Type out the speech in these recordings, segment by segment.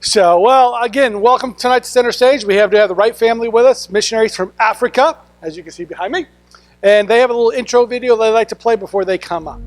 So, well, again, welcome tonight to Center Stage. We have the Wright family with us, missionaries from Africa, as you can see behind me. And they have a little intro video they like to play before they come up.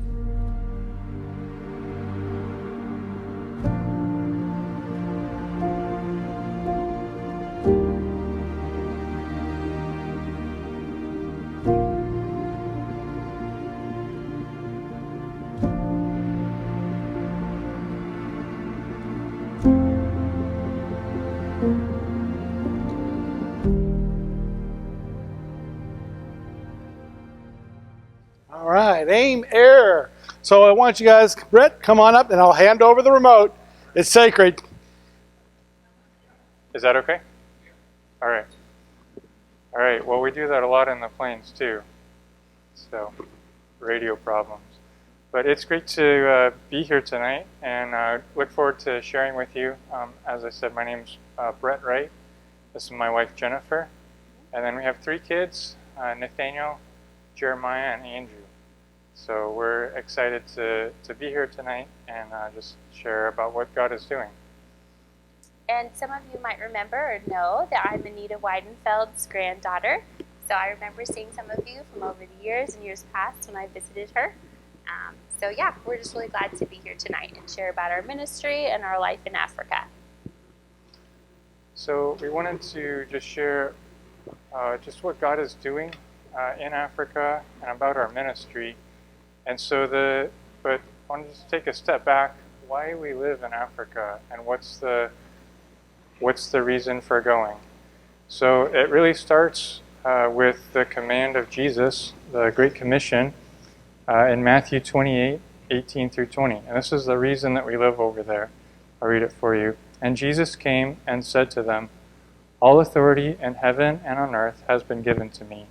All right, aim, air. So I want you guys, Brett, come on up and I'll hand over the remote. It's sacred. Is that okay? All right. All right, well, we do that a lot in the planes too. So, radio problems. But it's great to be here tonight and look forward to sharing with you. As I said, my name's Brett Wright. This is my wife, Jennifer. And then we have 3 kids, Nathaniel, Jeremiah, and Andrew. So we're excited to be here tonight and just share about what God is doing. And some of you might remember or know that I'm Anita Weidenfeld's granddaughter. So I remember seeing some of you from over the years and years past when I visited her. So yeah, we're just really glad to be here tonight and share about our ministry and our life in Africa. So we wanted to just share just what God is doing in Africa and about our ministry. And so but I wanted to take a step back, why we live in Africa and what's the reason for going. So it really starts with the command of Jesus, the Great Commission, in Matthew 28:18 through 20. And this is the reason that we live over there. I'll read it for you. And Jesus came and said to them, "All authority in heaven and on earth has been given to me.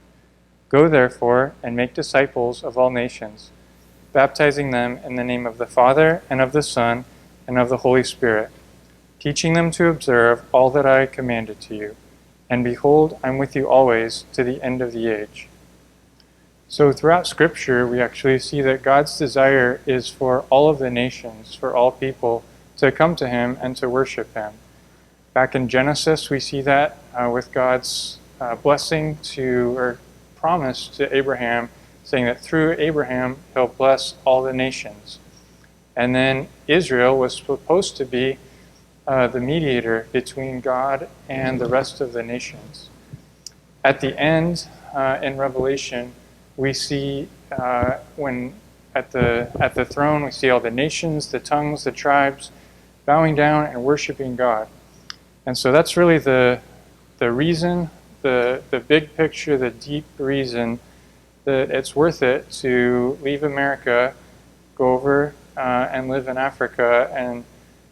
Go therefore and make disciples of all nations, baptizing them in the name of the Father and of the Son and of the Holy Spirit, teaching them to observe all that I commanded to you. And behold, I'm with you always to the end of the age." So throughout Scripture, we actually see that God's desire is for all of the nations, for all people, to come to Him and to worship Him. Back in Genesis, we see that with God's blessing or promise to Abraham, saying that through Abraham, He'll bless all the nations. And then Israel was supposed to be the mediator between God and the rest of the nations. At the end, in Revelation, we see when at the throne, we see all the nations, the tongues, the tribes bowing down and worshiping God. And so that's really the reason, the big picture, the deep reason that it's worth it to leave America, go over and live in Africa and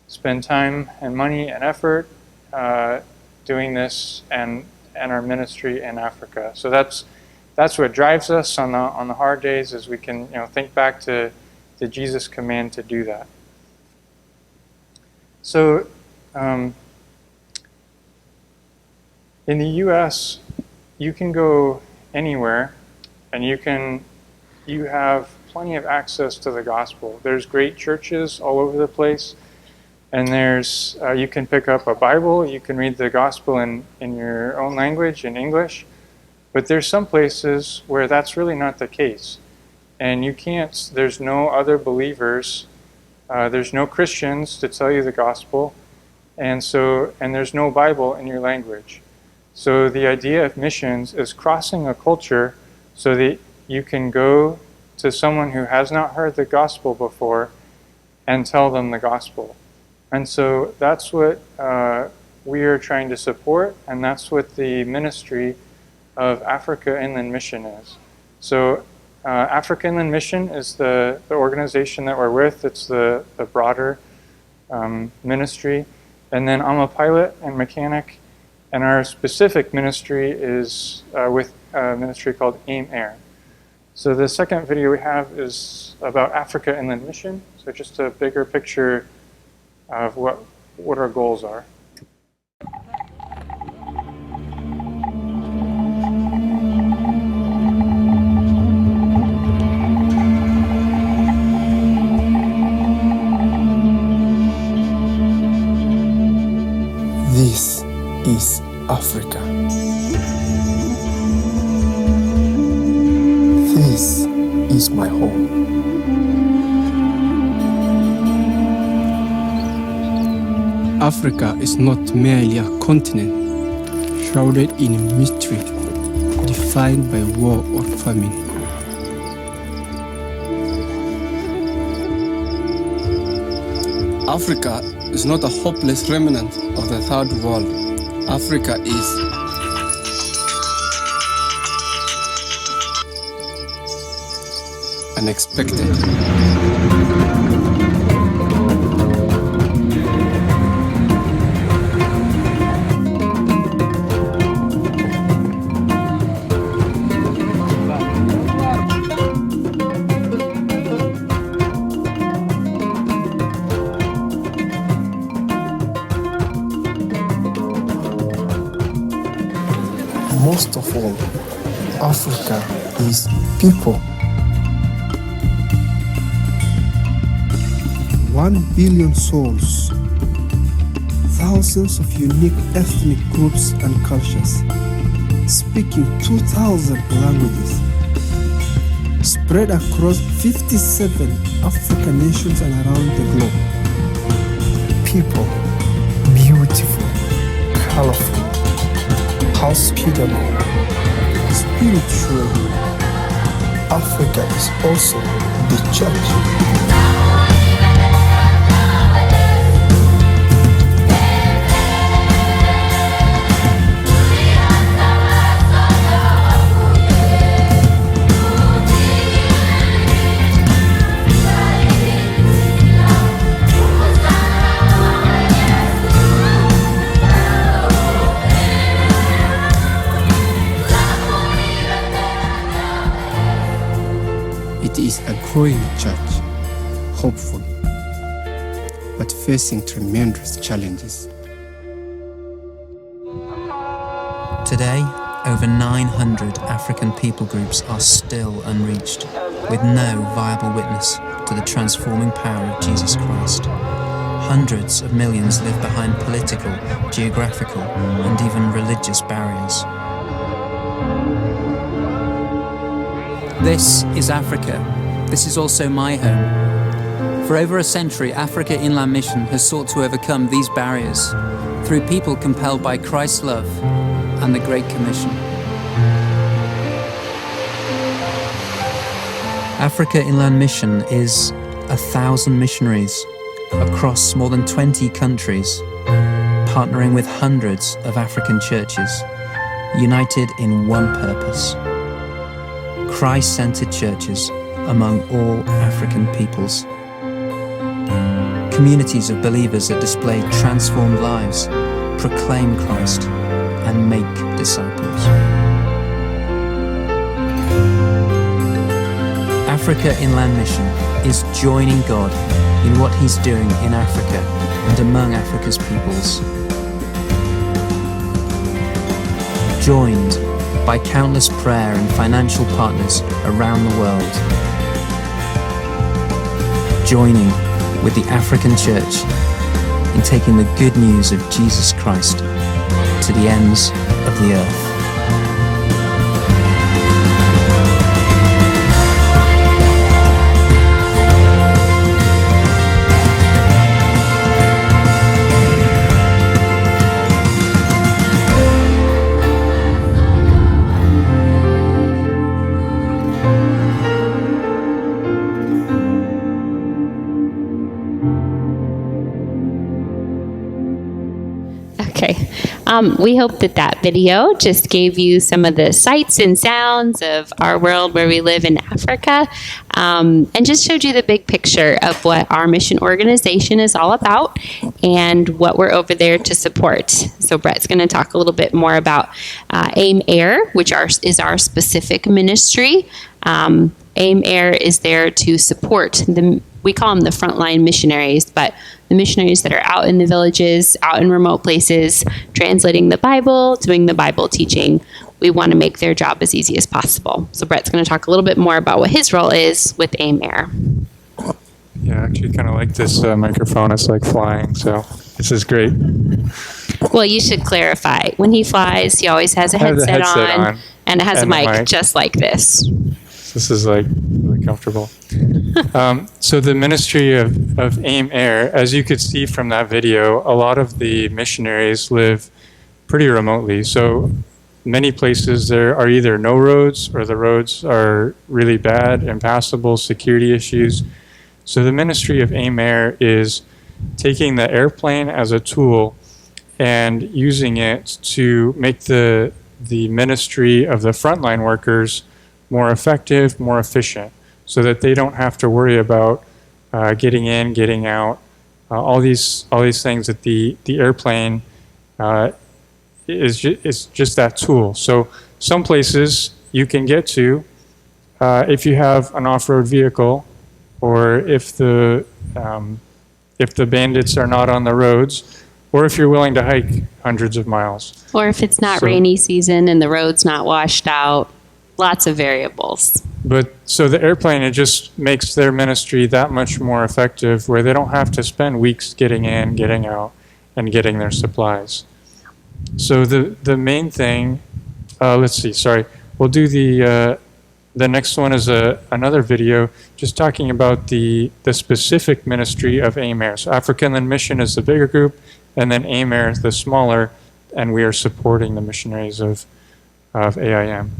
spend time and money and effort doing this and our ministry in Africa. So that's what drives us on the hard days, as we can think back to Jesus' command to do that. So in the U.S., you can go anywhere, and you have plenty of access to the gospel. There's great churches all over the place, and there's you can pick up a Bible, you can read the gospel in your own language, in English, but there's some places where that's really not the case. And you can't, there's no other believers, there's no Christians to tell you the gospel, and there's no Bible in your language. So the idea of missions is crossing a culture so that you can go to someone who has not heard the gospel before and tell them the gospel. And so that's what we are trying to support, and that's what the ministry of Africa Inland Mission is. So Africa Inland Mission is the organization that we're with. It's the broader ministry. And then I'm a pilot and mechanic, and our specific ministry is with a ministry called AIM Air. So the second video we have is about Africa Inland Mission. So just a bigger picture of what our goals are. This is Africa. This is my home. Africa is not merely a continent shrouded in mystery, defined by war or famine. Africa is not a hopeless remnant of the third world. Africa is unexpected. Most of all, Africa is people. 1 billion souls, thousands of unique ethnic groups and cultures, speaking 2,000 languages, spread across 57 African nations and around the globe. People, beautiful, colorful, hospitable, spiritual. Africa is also the church. It is a growing church, hopeful, but facing tremendous challenges. Today, over 900 African people groups are still unreached, with no viable witness to the transforming power of Jesus Christ. Hundreds of millions live behind political, geographical, and even religious barriers. This is Africa. This is also my home. For over a century, Africa Inland Mission has sought to overcome these barriers through people compelled by Christ's love and the Great Commission. Africa Inland Mission is 1,000 missionaries across more than 20 countries, partnering with hundreds of African churches, united in one purpose: Christ-centered churches among all African peoples. Communities of believers that display transformed lives, proclaim Christ, and make disciples. Africa Inland Mission is joining God in what He's doing in Africa and among Africa's peoples. Joined by countless prayer and financial partners around the world. Joining with the African Church in taking the good news of Jesus Christ to the ends of the earth. Okay. We hope that video just gave you some of the sights and sounds of our world where we live in Africa, and just showed you the big picture of what our mission organization is all about and what we're over there to support. So Brett's going to talk a little bit more about AIM Air, which is our specific ministry. AIM Air is there to support we call them the frontline missionaries, but the missionaries that are out in the villages, out in remote places, translating the Bible, doing the Bible teaching. We want to make their job as easy as possible. So Brett's going to talk a little bit more about what his role is with AIM Air. Yeah, I actually kind of like this microphone. It's like flying, so this is great. Well, you should clarify. When he flies, he always has a I have the headset, headset on, and it has a and the mic, mic. just like this. This is like really comfortable. So the ministry of AIM Air, as you could see from that video, a lot of the missionaries live pretty remotely. So many places there are either no roads or the roads are really bad, impassable, security issues. So the ministry of AIM Air is taking the airplane as a tool and using it to make the ministry of the frontline workers more effective, more efficient, so that they don't have to worry about getting in, getting out, all these things that the airplane is just that tool. So some places you can get to if you have an off-road vehicle, or if the bandits are not on the roads, or if you're willing to hike hundreds of miles. Or if it's not So- rainy season and the road's not washed out, lots of variables. But so the airplane, it just makes their ministry that much more effective, where they don't have to spend weeks getting in, getting out, and getting their supplies. So the main thing, let's see, sorry, we'll do the next one is another video just talking about the specific ministry of AIM Air. So Africa Inland Mission is the bigger group, and then AIM Air is the smaller, and we are supporting the missionaries of AIM.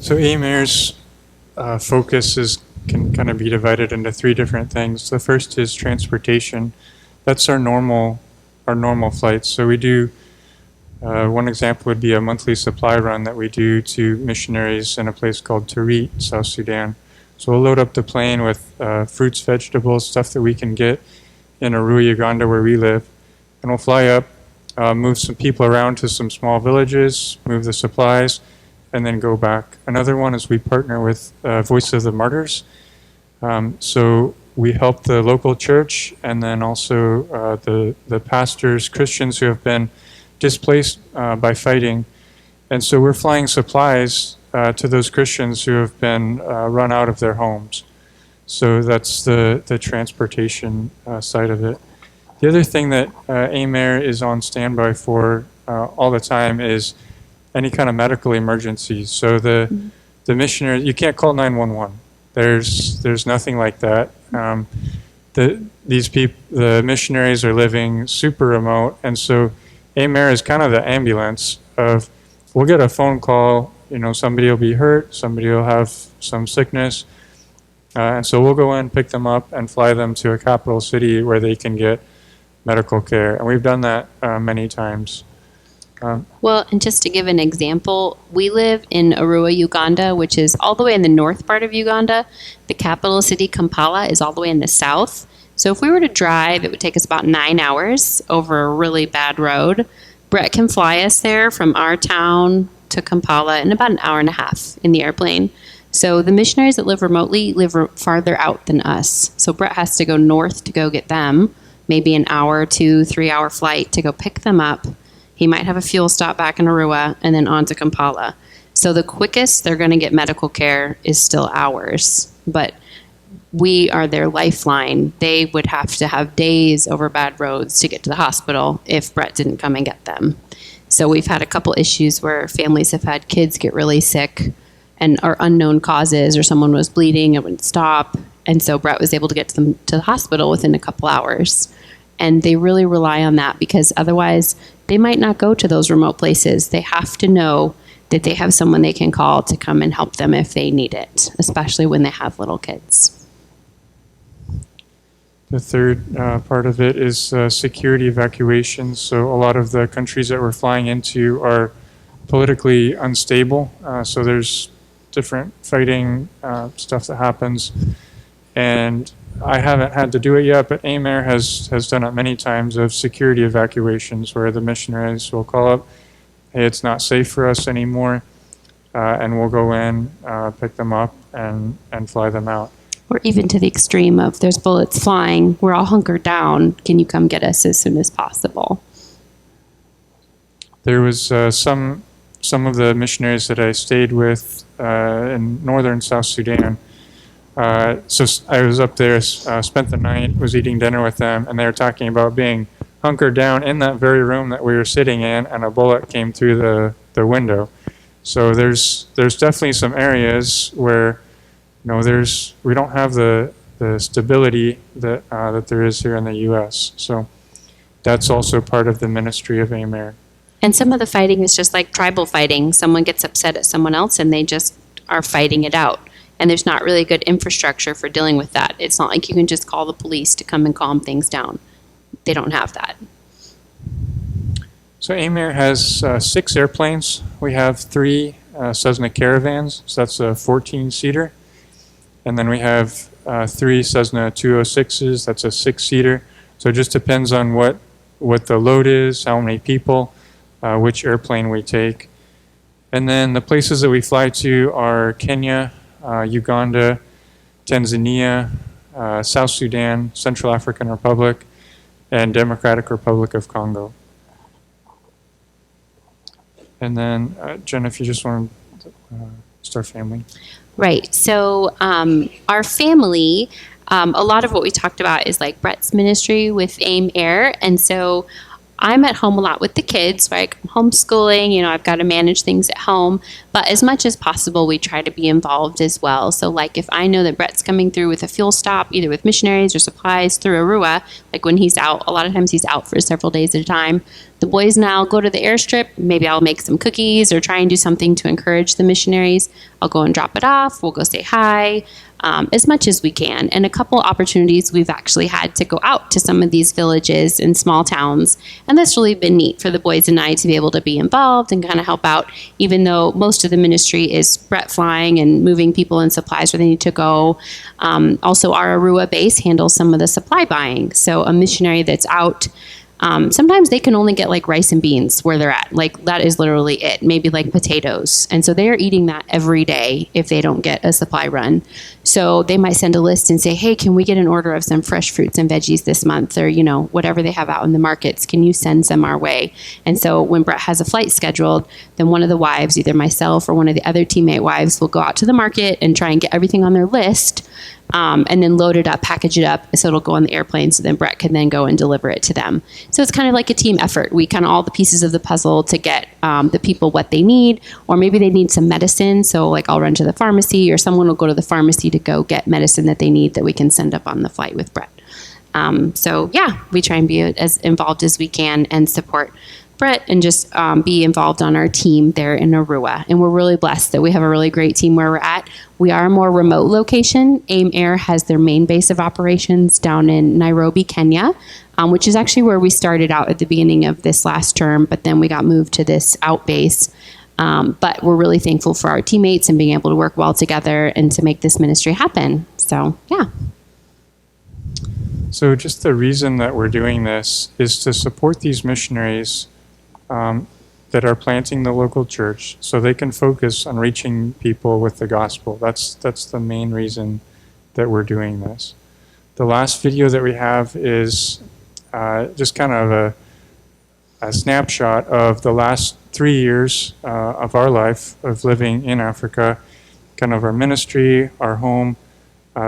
So AIM Air's focus can kind of be divided into three different things. The first is transportation. That's our normal flights. So we do, one example would be a monthly supply run that we do to missionaries in a place called Wrights, South Sudan. So we'll load up the plane with fruits, vegetables, stuff that we can get in Arua, Uganda, where we live. And we'll fly up, move some people around to some small villages, move the supplies, and then go back. Another one is we partner with Voice of the Martyrs. So we help the local church, and then also the pastors, Christians who have been displaced by fighting. And so we're flying supplies to those Christians who have been run out of their homes. So that's the transportation side of it. The other thing that AIM Air is on standby for all the time is any kind of medical emergencies. So the missionaries, you can't call 911. There's nothing like that. The missionaries are living super remote, and so AIM Air is kind of the ambulance of, we'll get a phone call, somebody will be hurt, somebody will have some sickness, and so we'll go in, pick them up, and fly them to a capital city where they can get medical care. And we've done that many times. Well, and just to give an example, we live in Arua, Uganda, which is all the way in the north part of Uganda. The capital city, Kampala, is all the way in the south. So if we were to drive, it would take us about 9 hours over a really bad road. Brett can fly us there from our town to Kampala in about an hour and a half in the airplane. So the missionaries that live remotely live farther out than us. So Brett has to go north to go get them, maybe an hour, 2-3 hour flight to go pick them up. He might have a fuel stop back in Arua and then on to Kampala. So the quickest they're going to get medical care is still ours. But we are their lifeline. They would have to have days over bad roads to get to the hospital if Brett didn't come and get them. So we've had a couple issues where families have had kids get really sick and are unknown causes, or someone was bleeding and wouldn't stop. And so Brett was able to get them to the hospital within a couple hours. And they really rely on that because otherwise they might not go to those remote places. They have to know that they have someone they can call to come and help them if they need it, especially when they have little kids. The third part of it is security evacuations. So a lot of the countries that we're flying into are politically unstable. So there's different fighting stuff that happens. And I haven't had to do it yet, but AIMAIR has done it many times of security evacuations where the missionaries will call up, hey, it's not safe for us anymore, and we'll go in, pick them up, and fly them out. Or even to the extreme of there's bullets flying, we're all hunkered down, can you come get us as soon as possible? There was some of the missionaries that I stayed with in northern South Sudan. So I was up there, spent the night, was eating dinner with them, and they were talking about being hunkered down in that very room that we were sitting in, and a bullet came through the window. So there's definitely some areas where we don't have the stability that there is here in the U.S. So that's also part of the ministry of AIMAIR. And some of the fighting is just like tribal fighting. Someone gets upset at someone else and they just are fighting it out. And there's not really good infrastructure for dealing with that. It's not like you can just call the police to come and calm things down. They don't have that. So AIMAIR has 6 airplanes. We have 3 Cessna Caravans, so that's a 14-seater. And then we have 3 Cessna 206s, that's a 6-seater. So it just depends on what the load is, how many people, which airplane we take. And then the places that we fly to are Kenya, Uganda, Tanzania, South Sudan, Central African Republic, and Democratic Republic of Congo. And then, Jen, if you just want to start family. Right. So our family, a lot of what we talked about is like Brett's ministry with AIMAIR. And so I'm at home a lot with the kids, right? I'm homeschooling, I've got to manage things at home. But as much as possible, we try to be involved as well. So like if I know that Brett's coming through with a fuel stop, either with missionaries or supplies through Arua, like when he's out, a lot of times he's out for several days at a time. The boys and I'll go to the airstrip. Maybe I'll make some cookies or try and do something to encourage the missionaries. I'll go and drop it off. We'll go say hi. As much as we can. And a couple opportunities we've actually had to go out to some of these villages and small towns. And that's really been neat for the boys and I to be able to be involved and kind of help out, even though most of the ministry is Brett flying and moving people and supplies where they need to go. Also, our Arua base handles some of the supply buying. So a missionary that's out, sometimes they can only get like rice and beans where they're at. Like that is literally it. Maybe like potatoes. And so they are eating that every day if they don't get a supply run. So they might send a list and say, hey, can we get an order of some fresh fruits and veggies this month? Or, whatever they have out in the markets, can you send some our way? And so when Brett has a flight scheduled, then one of the wives, either myself or one of the other teammate wives, will go out to the market and try and get everything on their list. And then load it up, package it up, so it'll go on the airplane, so then Brett can then go and deliver it to them. So it's kind of like a team effort. We kind of all the pieces of the puzzle to get the people what they need, or maybe they need some medicine, so like I'll run to the pharmacy, or someone will go to the pharmacy to go get medicine that they need that we can send up on the flight with Brett. So yeah, we try and be as involved as we can and support Brett and just be involved on our team there in Arua. And we're really blessed that we have a really great team where we're at. We are a more remote location. AIM Air has their main base of operations down in Nairobi, Kenya, which is actually where we started out at the beginning of this last term, but then we got moved to this out base. But we're really thankful for our teammates and being able to work well together and to make this ministry happen. So, yeah. So just the reason that we're doing this is to support these missionaries that are planting the local church so they can focus on reaching people with the gospel. That's the main reason that we're doing this. The last video that we have is just kind of a snapshot of the last 3 years of our life of living in Africa, kind of our ministry, our home.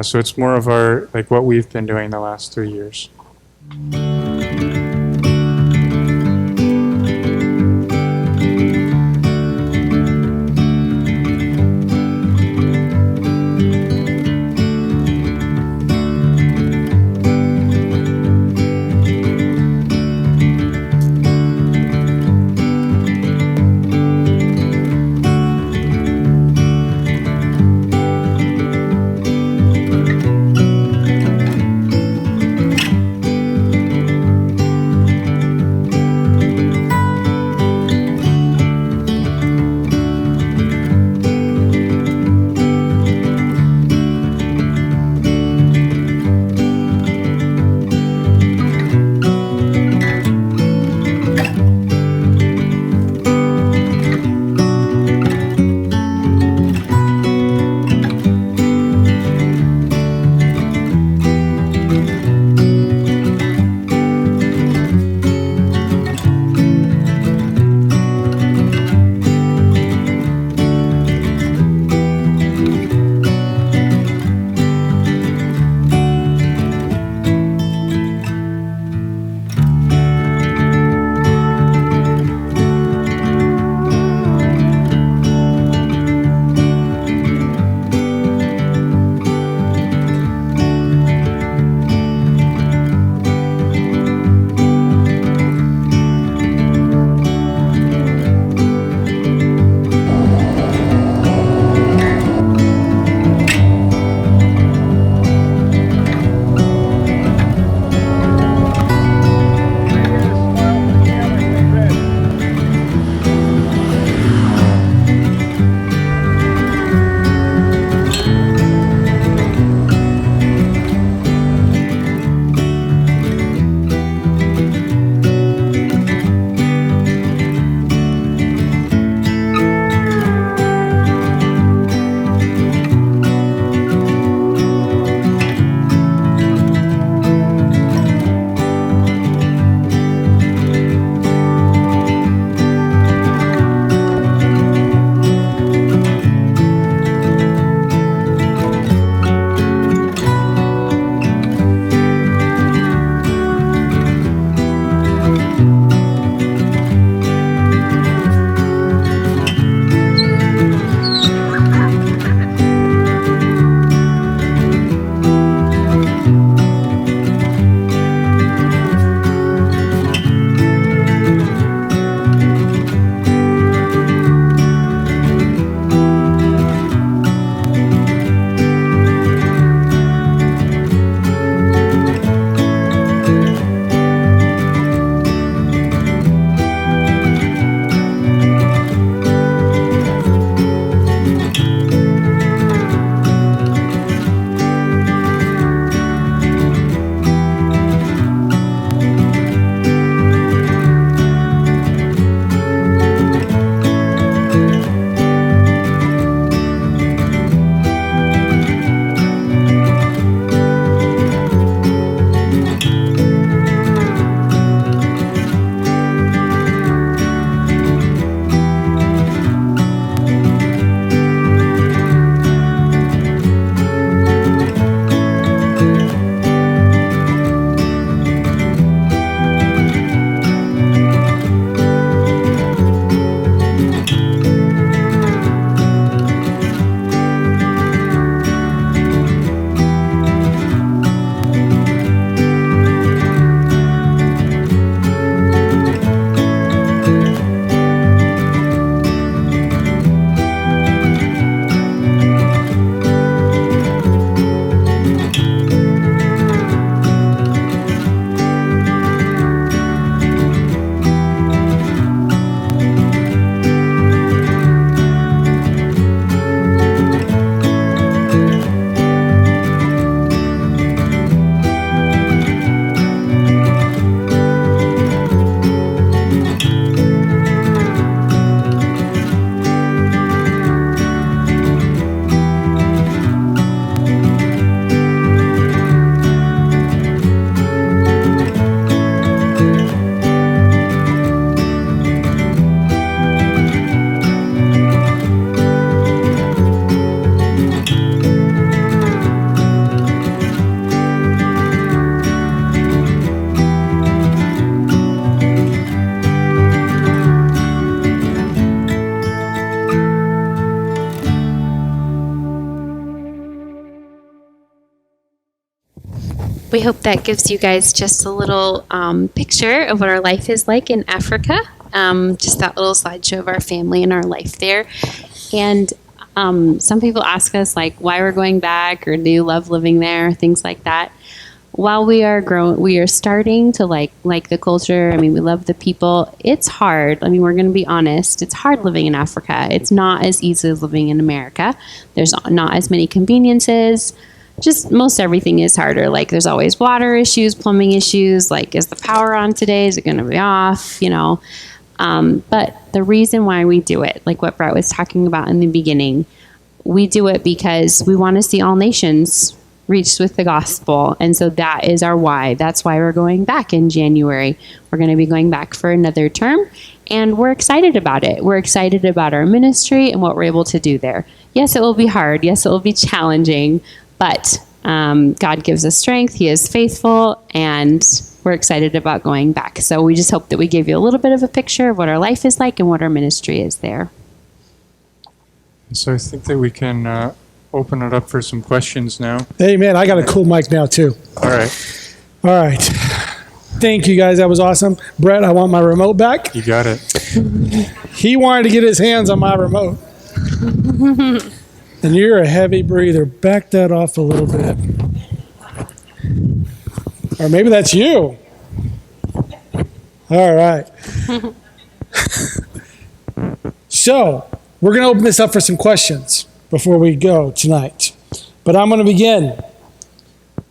So it's more of our, like what we've been doing the last 3 years. We hope that gives you guys just a little picture of what our life is like in Africa. Just that little slideshow of our family and our life there. And some people ask us like why we're going back, or do you love living there, things like that. While we are starting to like the culture. I mean, we love the people. It's hard. I mean, we're going to be honest. It's hard living in Africa. It's not as easy as living in America. There's not as many conveniences. Just most everything is harder. Like there's always water issues, plumbing issues. Like, is the power on today? Is it going to be off? You know. But the reason why we do it, like what Brett was talking about in the beginning, we do it because we want to see all nations reached with the gospel. And so that is our why. That's why we're going back in January. We're going to be going back for another term, and we're excited about it. We're excited about our ministry and what we're able to do there. Yes, it will be hard. Yes, it will be challenging, but God gives us strength. He is faithful, and we're excited about going back. So we just hope that we gave you a little bit of a picture of what our life is like and what our ministry is there. So I think that we can open it up for some questions now. Hey, man, I got a cool mic now, too. All right. All right. Thank you, guys. That was awesome. Brett, I want my remote back. You got it. He wanted to get his hands on my remote. And you're a heavy breather. Back that off a little bit. Or maybe that's you. All right. So, we're going to open this up for some questions before we go tonight. But I'm going to begin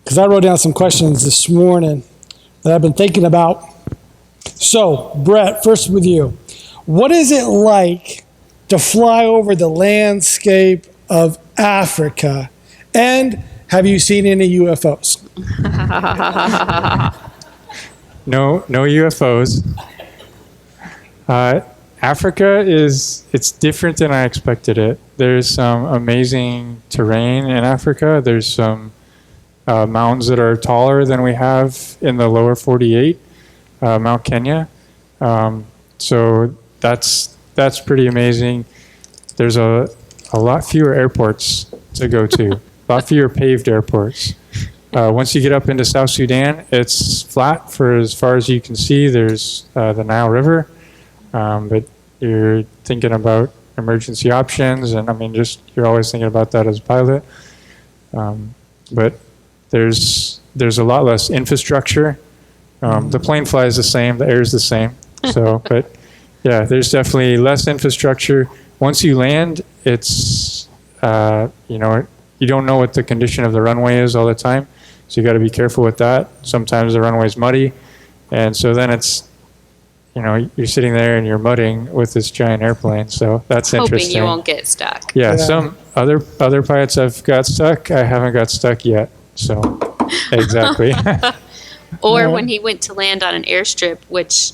because I wrote down some questions this morning that I've been thinking about. So, Brett, first with you. What is it like to fly over the landscape of Africa? And have you seen any UFOs? No UFOs. Africa it's different than I expected it. There's some amazing terrain in Africa. There's some mountains that are taller than we have in the lower 48, Mount Kenya. So that's pretty amazing. There's a lot fewer airports to go to, a lot fewer paved airports. Once you get up into South Sudan, it's flat for as far as you can see. There's the Nile River, but you're thinking about emergency options, and I mean, you're always thinking about that as a pilot. But there's a lot less infrastructure. The plane flies the same, the air is the same. So, but yeah, there's definitely less infrastructure. Once you land, it's you don't know what the condition of the runway is all the time, so you got to be careful with that. Sometimes the runway's muddy, and so then it's you're sitting there and you're mudding with this giant airplane. So that's interesting. Hoping you won't get stuck. Yeah, some other pilots have got stuck. I haven't got stuck yet. So exactly. Or when he went to land on an airstrip, which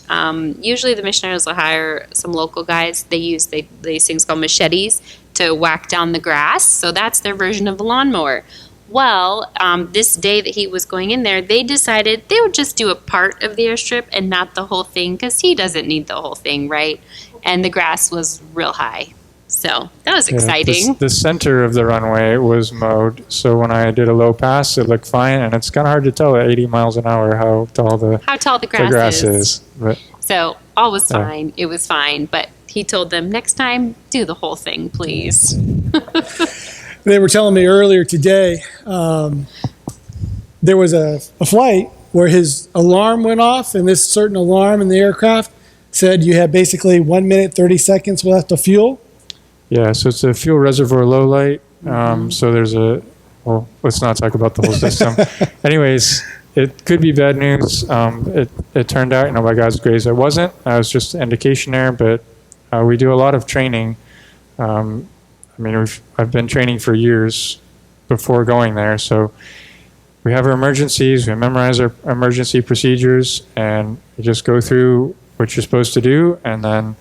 usually the missionaries will hire some local guys. They use these things called machetes to whack down the grass. So that's their version of the lawnmower. Well, this day that he was going in there, they decided they would just do a part of the airstrip and not the whole thing, because he doesn't need the whole thing, right? And the grass was real high. So that was exciting. The center of the runway was mowed, so when I did a low pass, it looked fine, and it's kind of hard to tell at 80 miles an hour how tall the grass is. But, so all was fine. It was fine, but he told them, next time, do the whole thing, please. They were telling me earlier today, there was a flight where his alarm went off, and this certain alarm in the aircraft said you had basically 1 minute, 30 seconds left of fuel. Yeah, so it's a fuel reservoir low light. So there's let's not talk about the whole system. Anyways, it could be bad news. It turned out, by God's grace, it wasn't. It was just an indication there, but we do a lot of training. I've been training for years before going there, so we have our emergencies, we memorize our emergency procedures, and you just go through what you're supposed to do, and then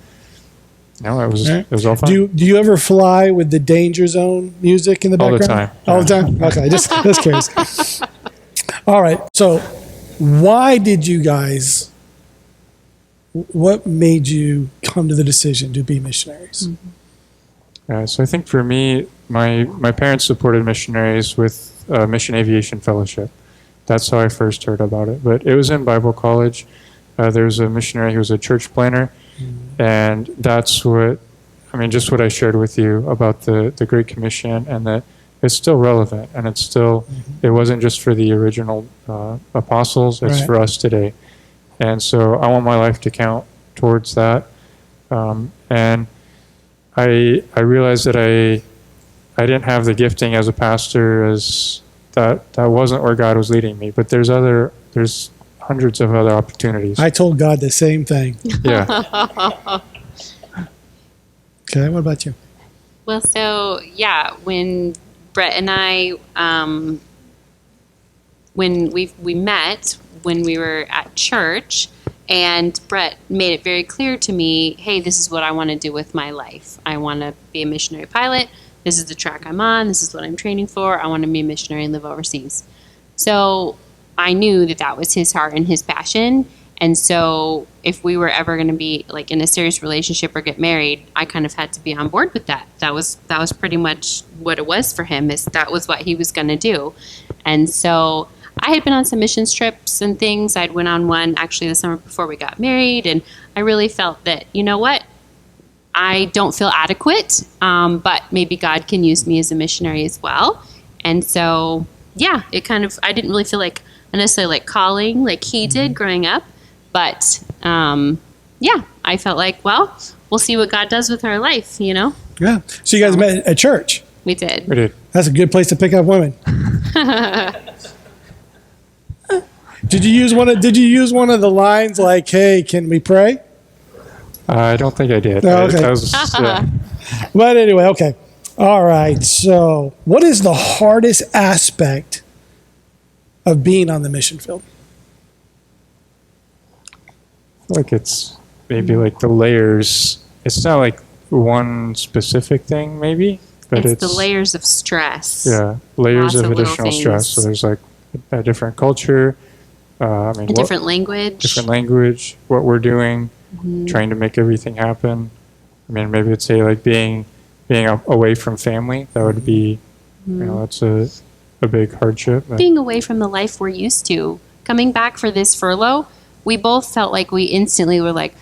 it was all fun. Do you ever fly with the danger zone music in the background? All the time. All the time? Okay, just curious. All right, so why did you guys, what made you come to the decision to be missionaries? So I think for me, my parents supported missionaries with Mission Aviation Fellowship. That's how I first heard about it. But it was in Bible college. There was a missionary who was a church planner, and that's what, I mean, just what I shared with you about the Great Commission, and that it's still relevant, and it's still, it wasn't just for the original apostles, it's Right. for us today. And so I want my life to count towards that. And I realized that I didn't have the gifting as a pastor, as that wasn't where God was leading me. But there's hundreds of other opportunities. I told God the same thing. Yeah. Okay, what about you? Well, so yeah, when Brett and I, when we met when we were at church, and Brett made it very clear to me, hey, this is what I want to do with my life. I want to be a missionary pilot. This is the track I'm on. This is what I'm training for. I want to be a missionary and live overseas. So I knew that that was his heart and his passion. And so if we were ever going to be like in a serious relationship or get married, I kind of had to be on board with that. That was pretty much what it was for him, is that was what he was going to do. And so I had been on some missions trips and things. I'd went on one actually the summer before we got married, and I really felt that, you know what, I don't feel adequate, but maybe God can use me as a missionary as well. And so, yeah, it kind of, I didn't really feel like necessarily like calling like he did growing up, but yeah, I felt like, well, we'll see what God does with our life, you know? Yeah. So you guys met at church. We did. We did. That's a good place to pick up women. Did you use one of the lines like, "Hey, can we pray"? I don't think I did. No, okay. Yeah. But anyway, okay. All right. So, what is the hardest aspect of being on the mission field? Like it's maybe like the layers. It's not like one specific thing, maybe, but it's the layers of stress. Yeah, layers Lots of of little additional stress. So things. there's like a different culture. A different language. Different language. What we're doing, trying to make everything happen. I mean, maybe it's say like being away from family. That would be, you know, that's a big hardship. But Being away from the life we're used to. Coming back for this furlough, we both felt like we instantly were like,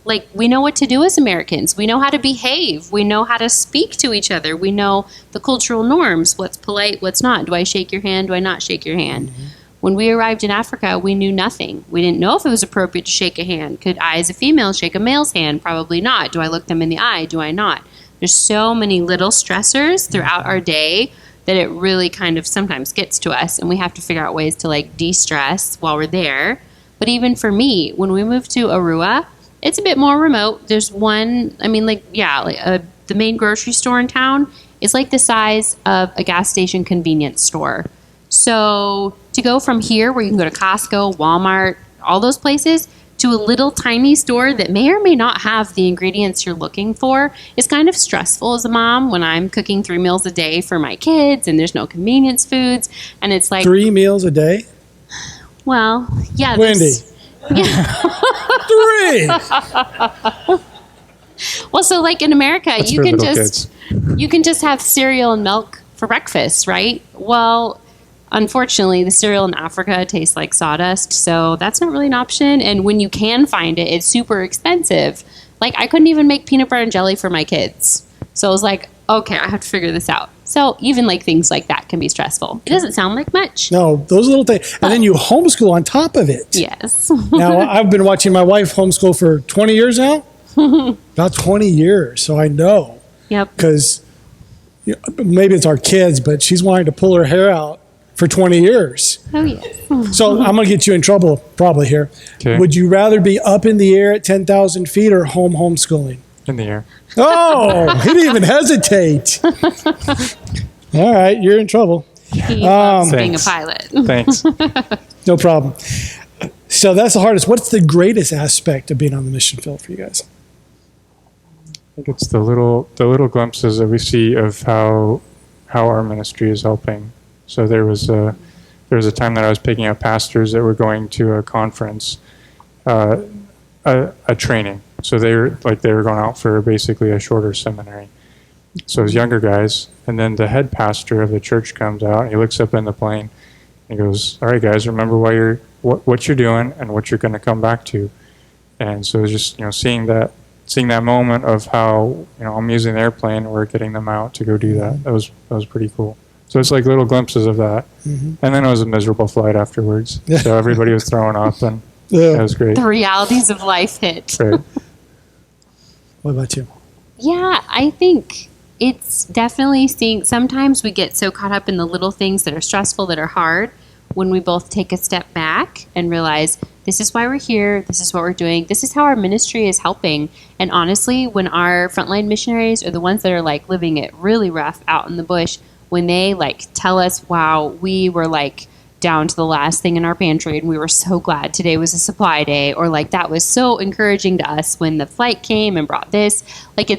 like we know what to do as Americans. We know how to behave. We know how to speak to each other. We know the cultural norms, what's polite, what's not. Do I shake your hand? Do I not shake your hand? When we arrived in Africa, we knew nothing. We didn't know if it was appropriate to shake a hand. Could I, as a female, shake a male's hand? Probably not. Do I look them in the eye? Do I not? There's so many little stressors throughout our day that it really kind of sometimes gets to us, and we have to figure out ways to like de-stress while we're there. But even for me, when we moved to Arua, it's a bit more remote. There's one, I mean, like, yeah, like the main grocery store in town is like the size of a gas station convenience store. So to go from here, where you can go to Costco, Walmart, all those places, to a little tiny store that may or may not have the ingredients you're looking for is kind of stressful as a mom when I'm cooking 3 meals a day for my kids and there's no convenience foods. And it's like, 3 meals a day? well, yeah. Wendy. 3! Well, so like in America, That's you for can little just have cereal and milk for breakfast, right? Well, unfortunately, the cereal in Africa tastes like sawdust, so that's not really an option. And when you can find it, it's super expensive. Like I couldn't even make peanut butter and jelly for my kids. So I was like, okay, I have to figure this out. So even like things like that can be stressful. It doesn't sound like much. No, those little things. And then you homeschool on top of it. Yes. Now, I've been watching my wife homeschool for 20 years now. About 20 years. So I know. Yep. Because maybe it's our kids, but she's wanting to pull her hair out for 20 years. Oh, yes. So I'm going to get you in trouble probably here. Okay. Would you rather be up in the air at 10,000 feet or homeschooling? in the air. Oh, he didn't even hesitate. All right, you're in trouble. He loves being a Thanks. pilot. Thanks. No problem. So that's the hardest. What's the greatest aspect of being on the mission field for you guys? I think it's the little glimpses that we see of how our ministry is helping. So there was a time that I was picking up pastors that were going to a conference, a training. So they were going out for basically a shorter seminary. So it was younger guys, and then the head pastor of the church comes out. He looks up in the plane, He goes, all right, guys, remember what you're doing and what you're going to come back to. And so just, seeing that moment of how, I'm using the airplane and we're getting them out to go do that. That was pretty cool. So it's like little glimpses of that. And then it was a miserable flight afterwards. So everybody was throwing up, and that was great. The realities of life hit. Right. What about you? Yeah, I think it's definitely sometimes we get so caught up in the little things that are stressful, that are hard, when we both take a step back and realize this is why we're here, this is what we're doing, this is how our ministry is helping. And honestly, when our frontline missionaries are the ones that are like living it really rough out in the bush, when they like tell us, wow, we were like down to the last thing in our pantry and we were so glad today was a supply day, or like that was so encouraging to us when the flight came and brought this,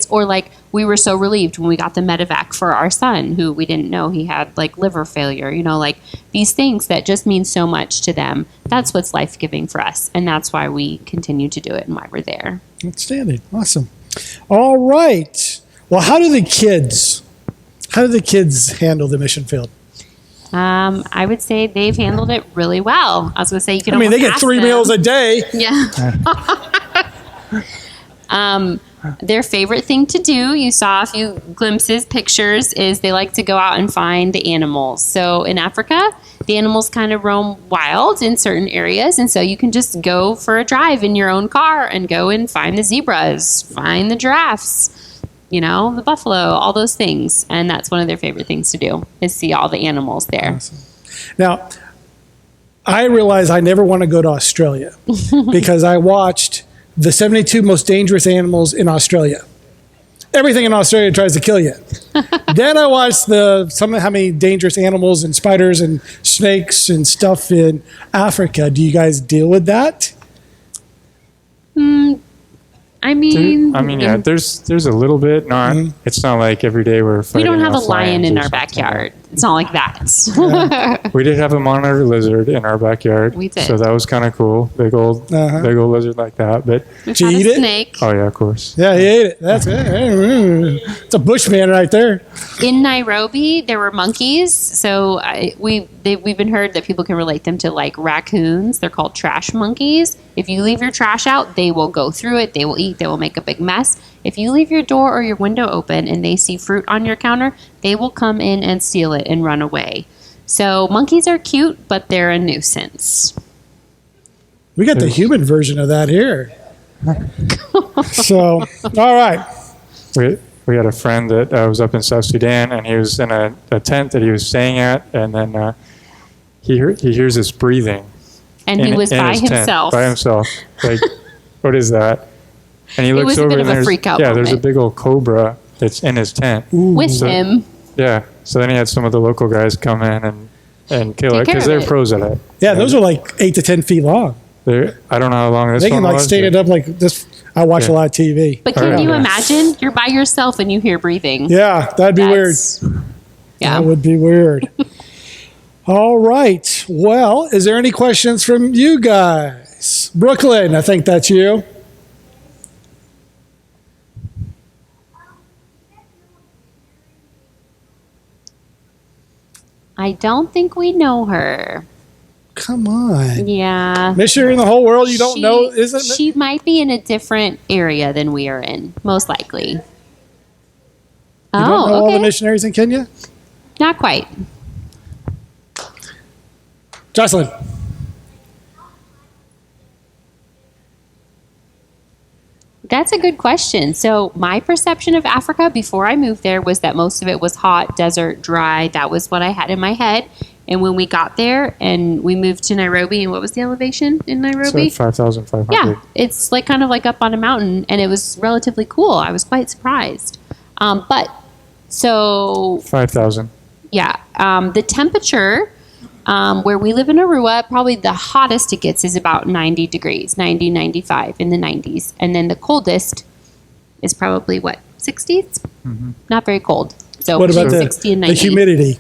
or like we were so relieved when we got the medevac for our son who we didn't know he had like liver failure, like these things that just mean so much to them. That's what's life-giving for us, and that's why we continue to do it and why we're there. Outstanding. Awesome. All right. Well, how do the kids handle the mission field? I would say they've handled it really well. I was going to say you can. They get 3 meals a day. Yeah. Their favorite thing to do, you saw a few glimpses, pictures, is they like to go out and find the animals. So in Africa, the animals kind of roam wild in certain areas, and so you can just go for a drive in your own car and go and find the zebras, find the giraffes, the buffalo, all those things. And that's one of their favorite things to do, is see all the animals there. Awesome. Now, I realize I never want to go to Australia because I watched the 72 most dangerous animals in Australia. Everything in Australia tries to kill you. Then I watched how many dangerous animals and spiders and snakes and stuff in Africa. Do you guys deal with that? Yeah, there's a little bit. It's not like every day we're fighting. We don't have a off lion in lions or our backyard. It's not like that. Yeah. We did have a monitor lizard in our backyard. We did. So that was kind of cool. Big old lizard like that. But We've Did you had eat a it? snake. oh yeah, of course. Yeah, he ate it. That's it. It's a bushman right there. In Nairobi, there were monkeys. So we've been heard that people can relate them to like raccoons. They're called trash monkeys. If you leave your trash out, they will go through it. They will eat. They will make a big mess. If you leave your door or your window open and they see fruit on your counter, they will come in and steal it and run away. So monkeys are cute, but they're a nuisance. We got the human version of that here. So, all right. We had a friend that was up in South Sudan, and he was in a tent that he was staying at, and then he hears this breathing. And he was by himself. By himself. Like, what is that? And he looks was a over, bit and of a freak out there's a moment. big old cobra that's in his tent. With him. Yeah. So then he had some of the local guys come in and kill it, Take care because of they're it. pros at it. Yeah, those are like 8 to 10 feet long. I don't know how long this They can one like was. stand it up like this. I watch a lot of TV. But can Oh, you yeah. imagine? You're by yourself and you hear breathing. Yeah, that'd be weird. Yeah. That would be weird. All right. Well, is there any questions from you guys? Brooklyn, I think that's you. I don't think we know her. Come on. Yeah. Missionary in the whole world you don't know, isn't it? She might be in a different area than we are in, most likely. You don't know all okay. the missionaries in Kenya? Not quite. Jocelyn. That's a good question. So my perception of Africa before I moved there was that most of it was hot, desert, dry. That was what I had in my head. And when we got there and we moved to Nairobi, and what was the elevation in Nairobi? So 5,500. Yeah, it's like kind of like up on a mountain, and it was relatively cool. I was quite surprised. So 5,000. yeah, the temperature where we live in Arua, probably the hottest it gets is about 90 degrees, 90, 95 in the 90s. And then the coldest is probably, 60s? Mm-hmm. Not very cold. So What about between 60 and the 90. humidity?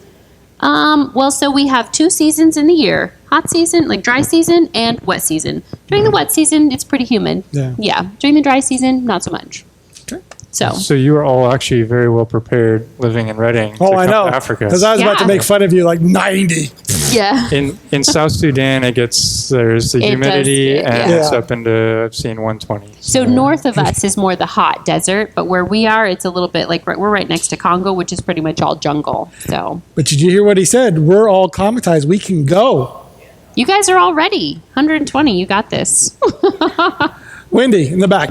Well, so we have 2 seasons in the year. Hot season, like dry season, and wet season. During the wet season, it's pretty humid. Yeah. Yeah. During the dry season, not so much. Okay. So you are all actually very well prepared living in Reading Oh, to I come know. to Africa. Because I was about to Yeah. make fun of you, like 90. Yeah. In South Sudan, there's the It humidity, does get- and yeah. it's up into, I've seen 120. So north of us is more the hot desert, but where we are, it's a little bit like we're right next to Congo, which is pretty much all jungle. So But did you hear what he said? We're all climatized. We can go. you guys are all ready. 120, you got this. Wendy, in the back.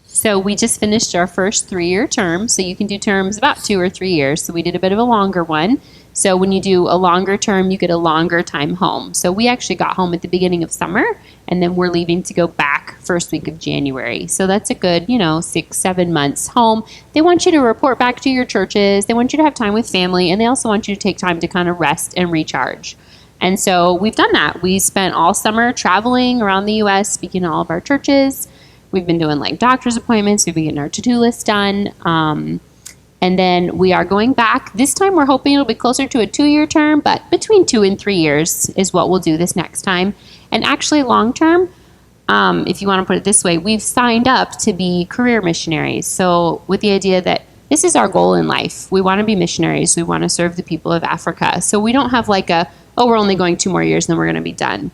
So we just finished our first 3-year term. So you can do terms about 2 or 3 years. So we did a bit of a longer one. So when you do a longer term, you get a longer time home. So we actually got home at the beginning of summer, and then we're leaving to go back first week of January. So that's a good, 6-7 months home. They want you to report back to your churches. They want you to have time with family, and they also want you to take time to kind of rest and recharge. And so we've done that. We spent all summer traveling around the U.S., speaking to all of our churches. We've been doing like doctor's appointments. We've been getting our to-do list done. And then we are going back. This time we're hoping it'll be closer to a 2-year term, but between 2 and 3 years is what we'll do this next time. And actually long term, if you want to put it this way, we've signed up to be career missionaries. So with the idea that this is our goal in life. We want to be missionaries. We want to serve the people of Africa. So we don't have like we're only going 2 more years and then we're going to be done.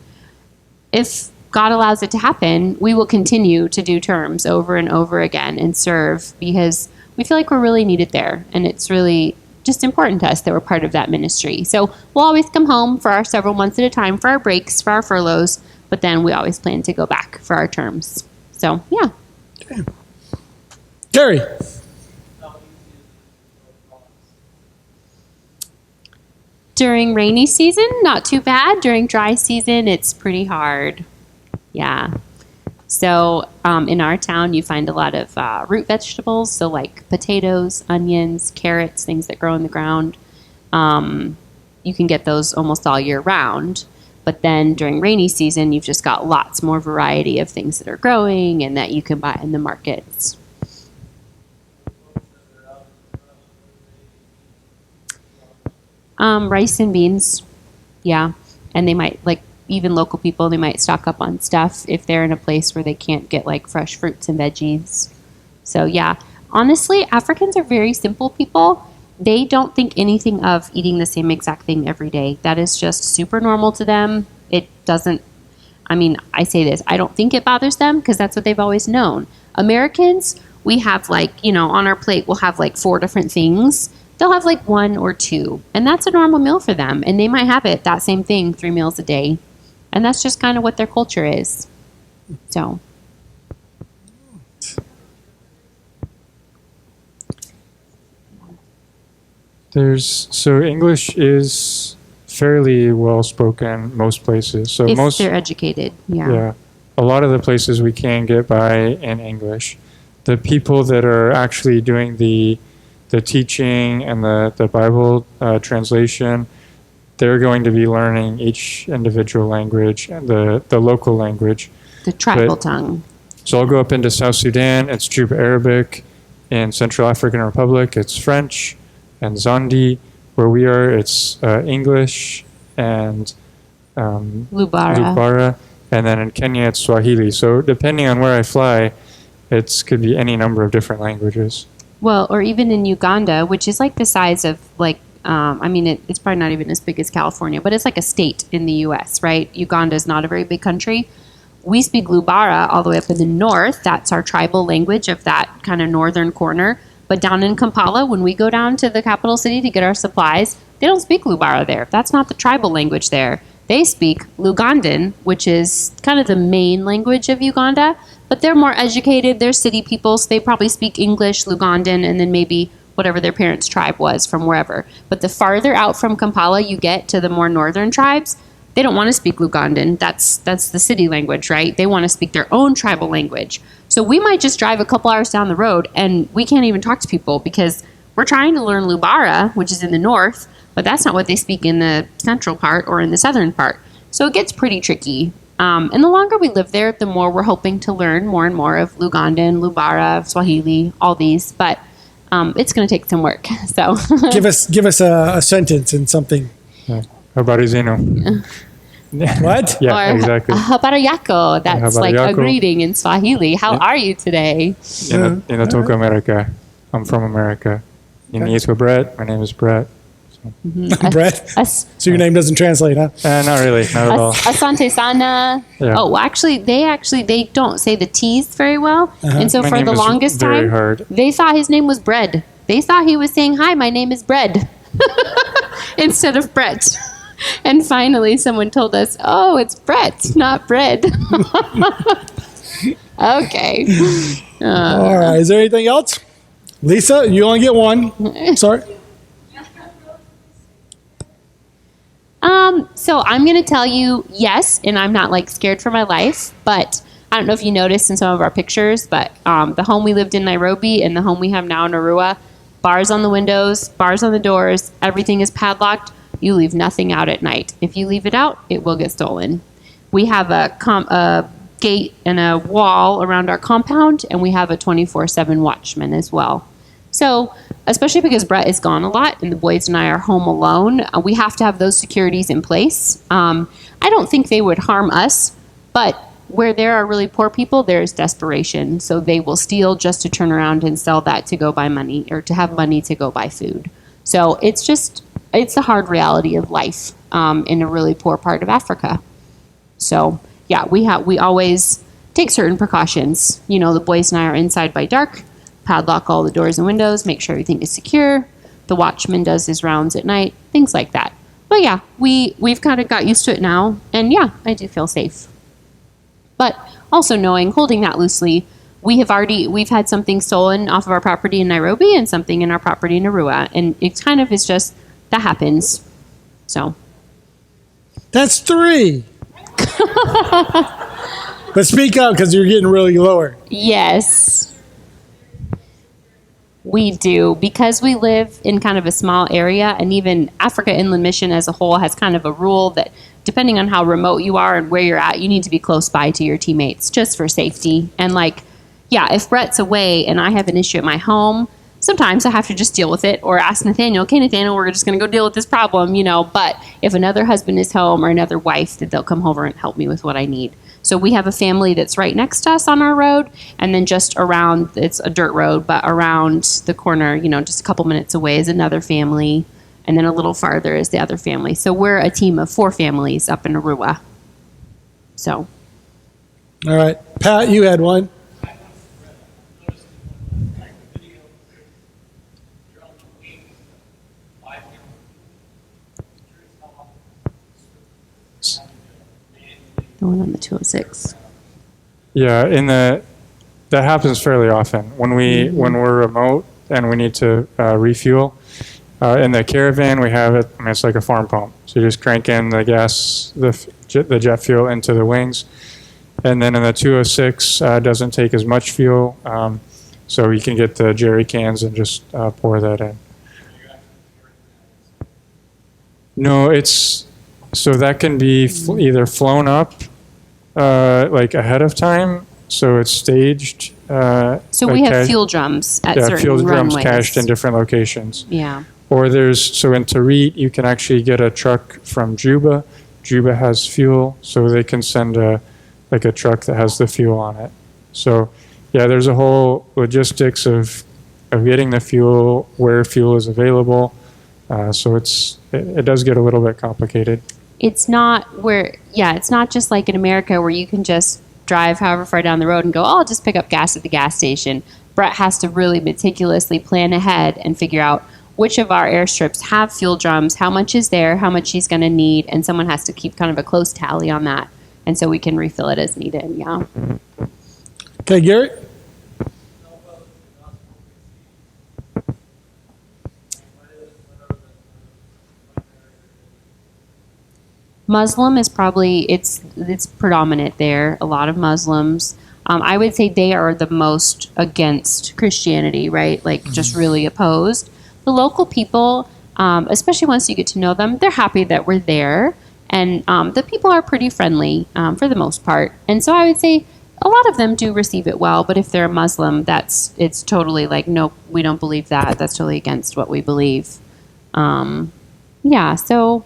If God allows it to happen, we will continue to do terms over and over again and serve because we feel like we're really needed there. And it's really just important to us that we're part of that ministry. So we'll always come home for our several months at a time for our breaks, for our furloughs, but then we always plan to go back for our terms. So, yeah. Gary. During rainy season, not too bad. During dry season, it's pretty hard. Yeah. So in our town, you find a lot of root vegetables, so like potatoes, onions, carrots, things that grow in the ground. You can get those almost all year round. But then during rainy season, you've just got lots more variety of things that are growing and that you can buy in the markets. Rice and beans, yeah. And they might, like, even local people, they might stock up on stuff if they're in a place where they can't get, like, fresh fruits and veggies. So, yeah. Honestly, Africans are very simple people. They don't think anything of eating the same exact thing every day. That is just super normal to them. It doesn't, I say this, I don't think it bothers them because that's what they've always known. Americans, we have, like, on our plate, we'll have, like, 4 different things. They'll have like 1 or 2, and that's a normal meal for them. And they might have it, that same thing, 3 meals a day. And that's just kind of what their culture is. So. So English is fairly well spoken most places. So If they're educated, yeah. A lot of the places we can get by in English. The people that are actually doing the teaching and the Bible translation, they're going to be learning each individual language, the local language. The tribal tongue. So I'll go up into South Sudan, it's Juba Arabic. In Central African Republic, it's French. And Zandi, where we are, it's English and Lubara. And then in Kenya, it's Swahili. So depending on where I fly, it could be any number of different languages. Well, or even in Uganda, which is like the size of like, it's probably not even as big as California, but it's like a state in the U.S., right? Uganda is not a very big country. We speak Lubara all the way up in the north. That's our tribal language of that kind of northern corner. But down in Kampala, when we go down to the capital city to get our supplies, they don't speak Lubara there. That's not the tribal language there. They speak Lugandan, which is kind of the main language of Uganda, but they're more educated. They're city people, so they probably speak English, Lugandan, and then maybe whatever their parents' tribe was from wherever. But the farther out from Kampala you get to the more northern tribes, they don't want to speak Lugandan. That's the city language, right? They want to speak their own tribal language. So we might just drive a couple hours down the road and we can't even talk to people because we're trying to learn Lubara, which is in the north, but that's not what they speak in the central part or in the southern part. So it gets pretty tricky. And the longer we live there, the more we're hoping to learn more and more of Lugandan, Lubara, Swahili, all these. But it's going to take some work. So Give us a sentence and something. Habari zenu. What? Yeah, or exactly. habari yako. That's Habari like a yako. greeting in Swahili. How are you today? Inatoka America. I'm from America. Ninaitwa Brett. My name is Brett. Brett? So your name doesn't translate, huh? Not really, not at all. Asante sana. Yeah. Oh, actually, they don't say the T's very well, and so My for name the is longest very time, hard. they thought his name was Bread. They thought he was saying, "Hi, my name is Bread," instead of Brett. And finally, someone told us, "Oh, it's Brett, not bread." Okay. All right. Is there anything else? Lisa, you only get one. Sorry. So I'm going to tell you yes, and I'm not like scared for my life, but I don't know if you noticed in some of our pictures, but the home we lived in Nairobi and the home we have now in Arua, bars on the windows, bars on the doors, everything is padlocked. You leave nothing out at night. If you leave it out, it will get stolen. We have a gate and a wall around our compound, and we have a 24/7 watchman as well. So, especially because Brett is gone a lot and the boys and I are home alone, we have to have those securities in place. I don't think they would harm us, but where there are really poor people, there's desperation. So they will steal just to turn around and sell that to go buy money or to have money to go buy food. So it's the hard reality of life in a really poor part of Africa. So yeah, we always take certain precautions. You know, the boys and I are inside by dark, padlock all the doors and windows, make sure everything is secure. The watchman does his rounds at night, things like that. But yeah, we've kind of got used to it now, and yeah, I do feel safe. But also holding that loosely, we've had something stolen off of our property in Nairobi and something in our property in Arua, and it kind of is just that happens. So That's 3. But speak up because you're getting really lower. yes. We do, because we live in kind of a small area, and even Africa Inland Mission as a whole has kind of a rule that depending on how remote you are and where you're at, you need to be close by to your teammates just for safety. And if Brett's away and I have an issue at my home, sometimes I have to just deal with it or ask Nathaniel, okay, Nathaniel, we're just going to go deal with this problem, but if another husband is home or another wife, then they'll come over and help me with what I need. So we have a family that's right next to us on our road, and then just around, it's a dirt road, but around the corner, just a couple minutes away is another family, and then a little farther is the other family. So we're a team of 4 families up in Arua. So. All right. Pat, you had one. The one on the 206. Yeah, that happens fairly often when we're remote and we need to refuel. In the caravan, we have it. I mean, it's like a farm pump. So you just crank in the gas, the jet fuel into the wings, and then in the 206, doesn't take as much fuel, so you can get the jerry cans and just pour that in. No, so that can be either flown up ahead of time, so it's staged. So we have fuel drums at certain fuel drums runways. cached in different locations. Yeah. Or in Tarit, you can actually get a truck from Juba. Juba has fuel, so they can send a truck that has the fuel on it. So yeah, there's a whole logistics of getting the fuel, where fuel is available. So it does get a little bit complicated. It's not just like in America where you can just drive however far down the road and go, oh, I'll just pick up gas at the gas station. Brett has to really meticulously plan ahead and figure out which of our airstrips have fuel drums, how much is there, how much he's going to need, and someone has to keep kind of a close tally on that. And so we can refill it as needed, yeah. Okay, Garrett? Muslim is probably, it's predominant there, a lot of Muslims. I would say they are the most against Christianity, right? Just really opposed. The local people, especially once you get to know them, they're happy that we're there. And the people are pretty friendly for the most part. And so I would say A lot of them do receive it well, but if they're a Muslim, it's totally like, nope, we don't believe that. That's totally against what we believe. Yeah, so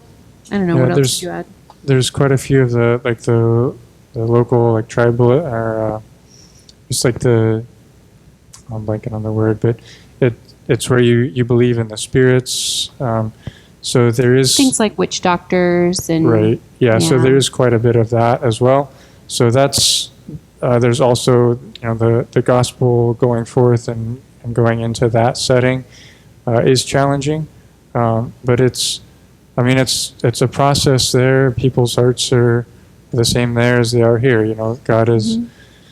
I don't know, what else did you add? There's quite a few of the local like tribal or just like I'm blanking on the word, but it's where you believe in the spirits. So there is Things like witch doctors and right, yeah. So there is quite a bit of that as well. So that's there's also the gospel going forth and going into that setting is challenging, but it's a process there. People's hearts are the same there as they are here. God is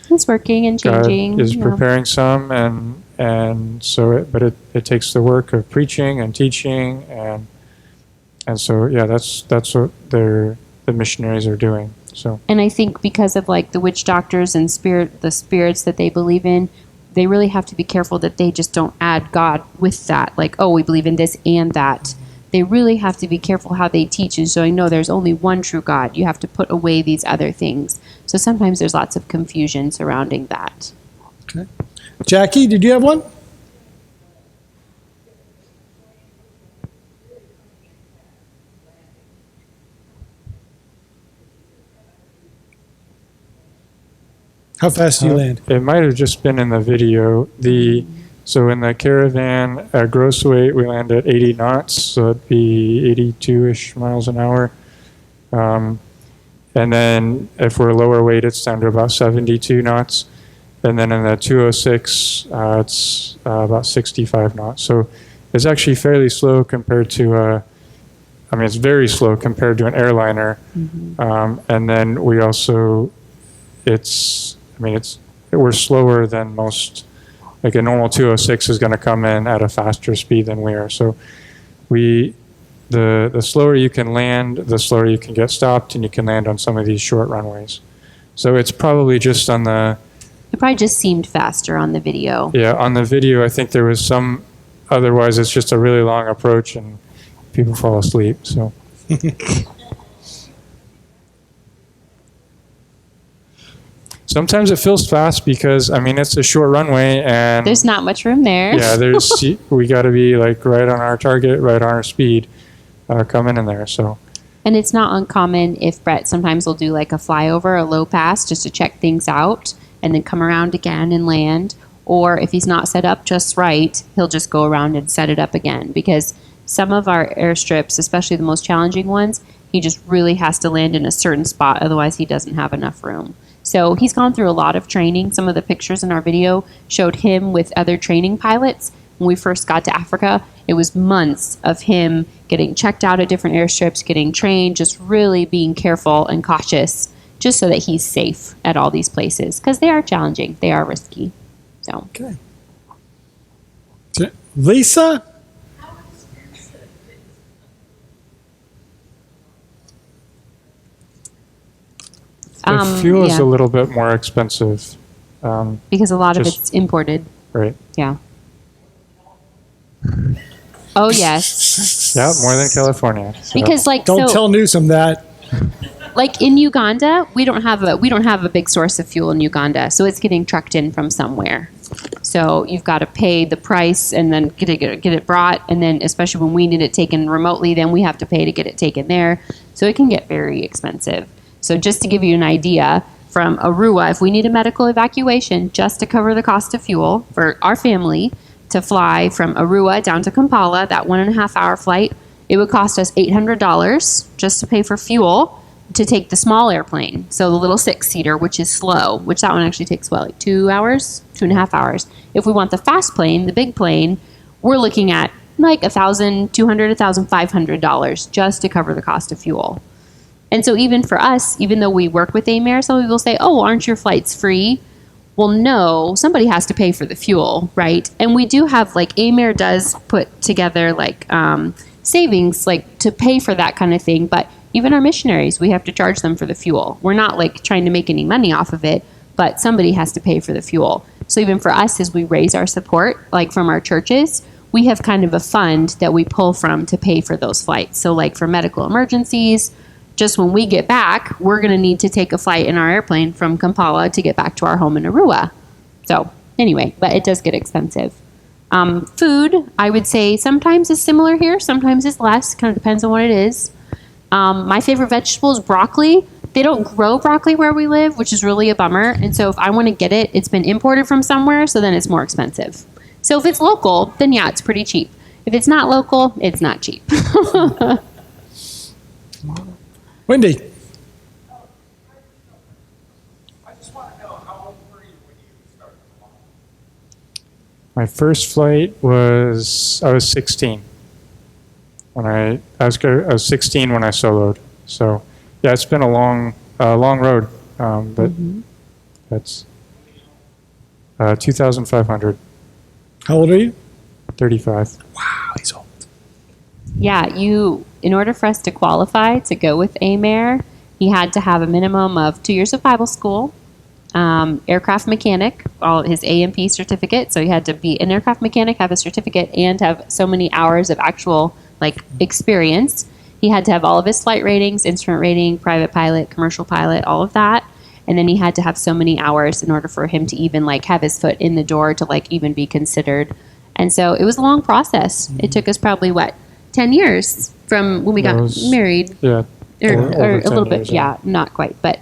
He's working and changing. God is preparing some, and so but it takes the work of preaching and teaching and so yeah, that's what the missionaries are doing. So, and I think because of like the witch doctors and the spirits that they believe in, they really have to be careful that they just don't add God with that. Like, oh, we believe in this and that. They really have to be careful how they teach and showing, no, there's only one true God. You have to put away these other things. So sometimes there's lots of confusion surrounding that. Okay. Jackie, did you have one? How fast do you land? It might have just been in the video. So in the Caravan, gross weight, we land at 80 knots, so it'd be 82-ish miles an hour. And then if we're lower weight, it's down to about 72 knots. And then in the 206, it's about 65 knots. So it's actually fairly slow compared to it's very slow compared to an airliner. And then we also, we're slower than most. Like a normal 206 is going to come in at a faster speed than we are. So the slower you can land, the slower you can get stopped, and you can land on some of these short runways. So it's probably just on the... It probably just seemed faster on the video. Yeah, on the video, I think there was some... Otherwise, it's just a really long approach, and people fall asleep, so... Sometimes it feels fast because, it's a short runway and... There's not much room there. Yeah, we got to be like right on our target, right on our speed coming in there, so... And it's not uncommon if Brett sometimes will do like a flyover, a low pass, just to check things out and then come around again and land. Or if he's not set up just right, he'll just go around and set it up again. Because some of our airstrips, especially the most challenging ones, he just really has to land in a certain spot, otherwise he doesn't have enough room. So he's gone through a lot of training. Some of the pictures in our video showed him with other training pilots. When we first got to Africa, it was months of him getting checked out at different airstrips, getting trained, just really being careful and cautious, just so that he's safe at all these places, because they are challenging, they are risky. So. Okay. Lisa? The fuel is a little bit more expensive. Because a lot of it's imported. Right. Yeah. Oh, yes. Yeah, more than California. So. Because don't tell Newsom that. Like in Uganda, we don't have a big source of fuel in Uganda, so it's getting trucked in from somewhere. So you've got to pay the price and then get it brought, and then especially when we need it taken remotely, then we have to pay to get it taken there. So it can get very expensive. So just to give you an idea, from Arua, if we need a medical evacuation just to cover the cost of fuel for our family to fly from Arua down to Kampala, that 1.5 hour flight, it would cost us $800 just to pay for fuel to take the small airplane. So the little 6-seater, which is slow, which that one actually takes, 2 hours, 2.5 hours. If we want the fast plane, the big plane, we're looking at like $1,200, $1,500 just to cover the cost of fuel. And so even for us, even though we work with AMER, some people say, oh, aren't your flights free? Well, no, somebody has to pay for the fuel, right? And we do have, AMER does put together, savings, to pay for that kind of thing. But even our missionaries, we have to charge them for the fuel. We're not, trying to make any money off of it, but somebody has to pay for the fuel. So even for us, as we raise our support, from our churches, we have kind of a fund that we pull from to pay for those flights. So, for medical emergencies, just when we get back, we're going to need to take a flight in our airplane from Kampala to get back to our home in Arua. So anyway, but it does get expensive. Food, I would say sometimes is similar here, sometimes it's less. Kind of depends on what it is. My favorite vegetable is broccoli. They don't grow broccoli where we live, which is really a bummer. And so if I want to get it, it's been imported from somewhere, so then it's more expensive. So if it's local, then yeah, it's pretty cheap. If it's not local, it's not cheap. Wendy. My first flight was I was 16 when I was 16 when I soloed. So yeah, it's been a long road, but that's 2,500. How old are you? 35. Wow, he's old. Yeah, in order for us to qualify to go with AIM-Air, he had to have a minimum of 2 years of Bible school, aircraft mechanic, all his A&P certificate. So he had to be an aircraft mechanic, have a certificate, and have so many hours of actual experience. He had to have all of his flight ratings, instrument rating, private pilot, commercial pilot, all of that. And then he had to have so many hours in order for him to even have his foot in the door to even be considered. And so it was a long process. It took us probably 10 years from when we got married. Yeah. Or a little bit, yeah, not quite. But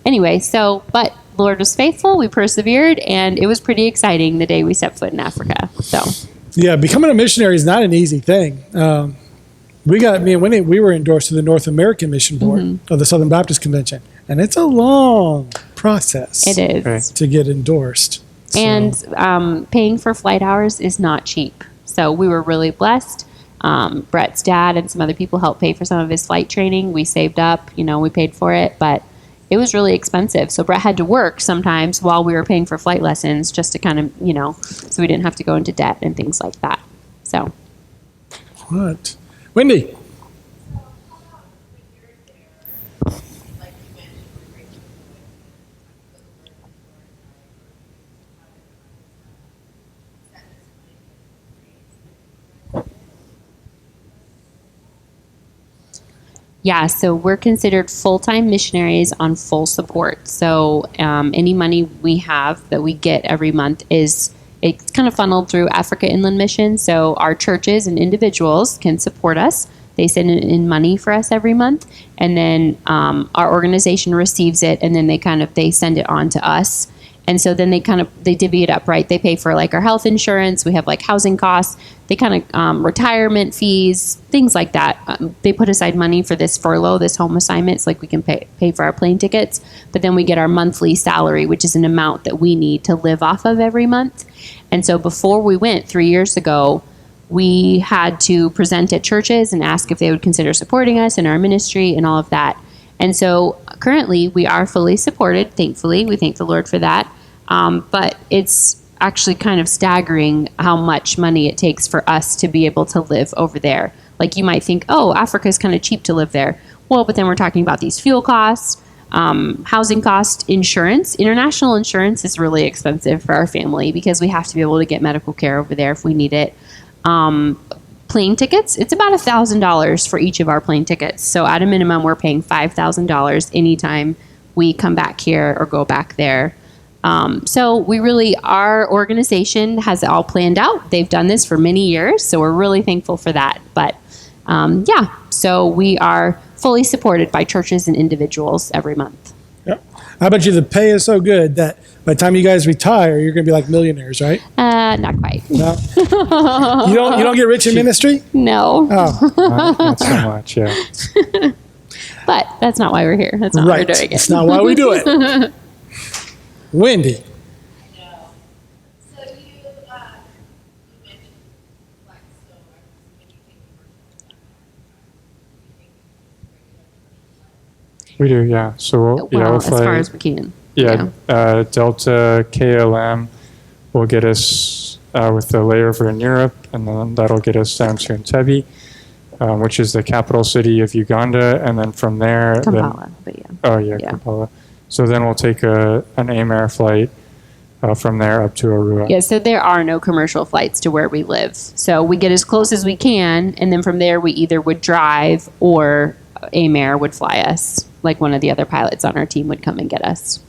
anyway, but the Lord was faithful. We persevered, and it was pretty exciting the day we set foot in Africa. So yeah, becoming a missionary is not an easy thing. Me and Winnie, we were endorsed to the North American Mission Board of the Southern Baptist Convention, and it's a long process. It is to get endorsed. So. And paying for flight hours is not cheap. So we were really blessed. Brett's dad and some other people helped pay for some of his flight training. We saved up, we paid for it, but it was really expensive. So Brett had to work sometimes while we were paying for flight lessons just to kind of, so we didn't have to go into debt and things like that. So. What? Wendy. Yeah, so we're considered full-time missionaries on full support. So any money we have that we get every month it's kind of funneled through Africa Inland Mission. So our churches and individuals can support us. They send in money for us every month, and then our organization receives it, and then they send it on to us. And so then they divvy it up, right? They pay for our health insurance. We have housing costs. They retirement fees, things like that. They put aside money for this furlough, this home assignments, we can pay for our plane tickets. But then we get our monthly salary, which is an amount that we need to live off of every month. And so before we went 3 years ago, we had to present at churches and ask if they would consider supporting us in our ministry and all of that. And so currently we are fully supported, thankfully. We thank the Lord for that. But it's actually kind of staggering how much money it takes for us to be able to live over there. You might think, oh, Africa is kind of cheap to live there. Well, but then we're talking about these fuel costs, housing costs, insurance. International insurance is really expensive for our family because we have to be able to get medical care over there if we need it. Plane tickets, it's about $1,000 for each of our plane tickets. So at a minimum, we're paying $5,000 anytime we come back here or go back there. So our organization has it all planned out. They've done this for many years, so we're really thankful for that. But so we are fully supported by churches and individuals every month. Yep. I bet you the pay is so good that by the time you guys retire, you're going to be millionaires, right? Not quite. No. You don't get rich in ministry? No. Oh, not so much, yeah. But that's not why we're here. That's not why we're doing it. That's not why we do it. Wendy. We do, yeah. So we'll as fly, far as we can. Yeah, Delta KLM will get us with the layover in Europe, and then that'll get us down to Entebbe, which is the capital city of Uganda, and then from there, Kampala, Kampala. So then we'll take an AIM-Air flight from there up to Arua. Yeah, so there are no commercial flights to where we live. So we get as close as we can, and then from there we either would drive or AIM Air would fly us. Like one of the other pilots on our team would come and get us.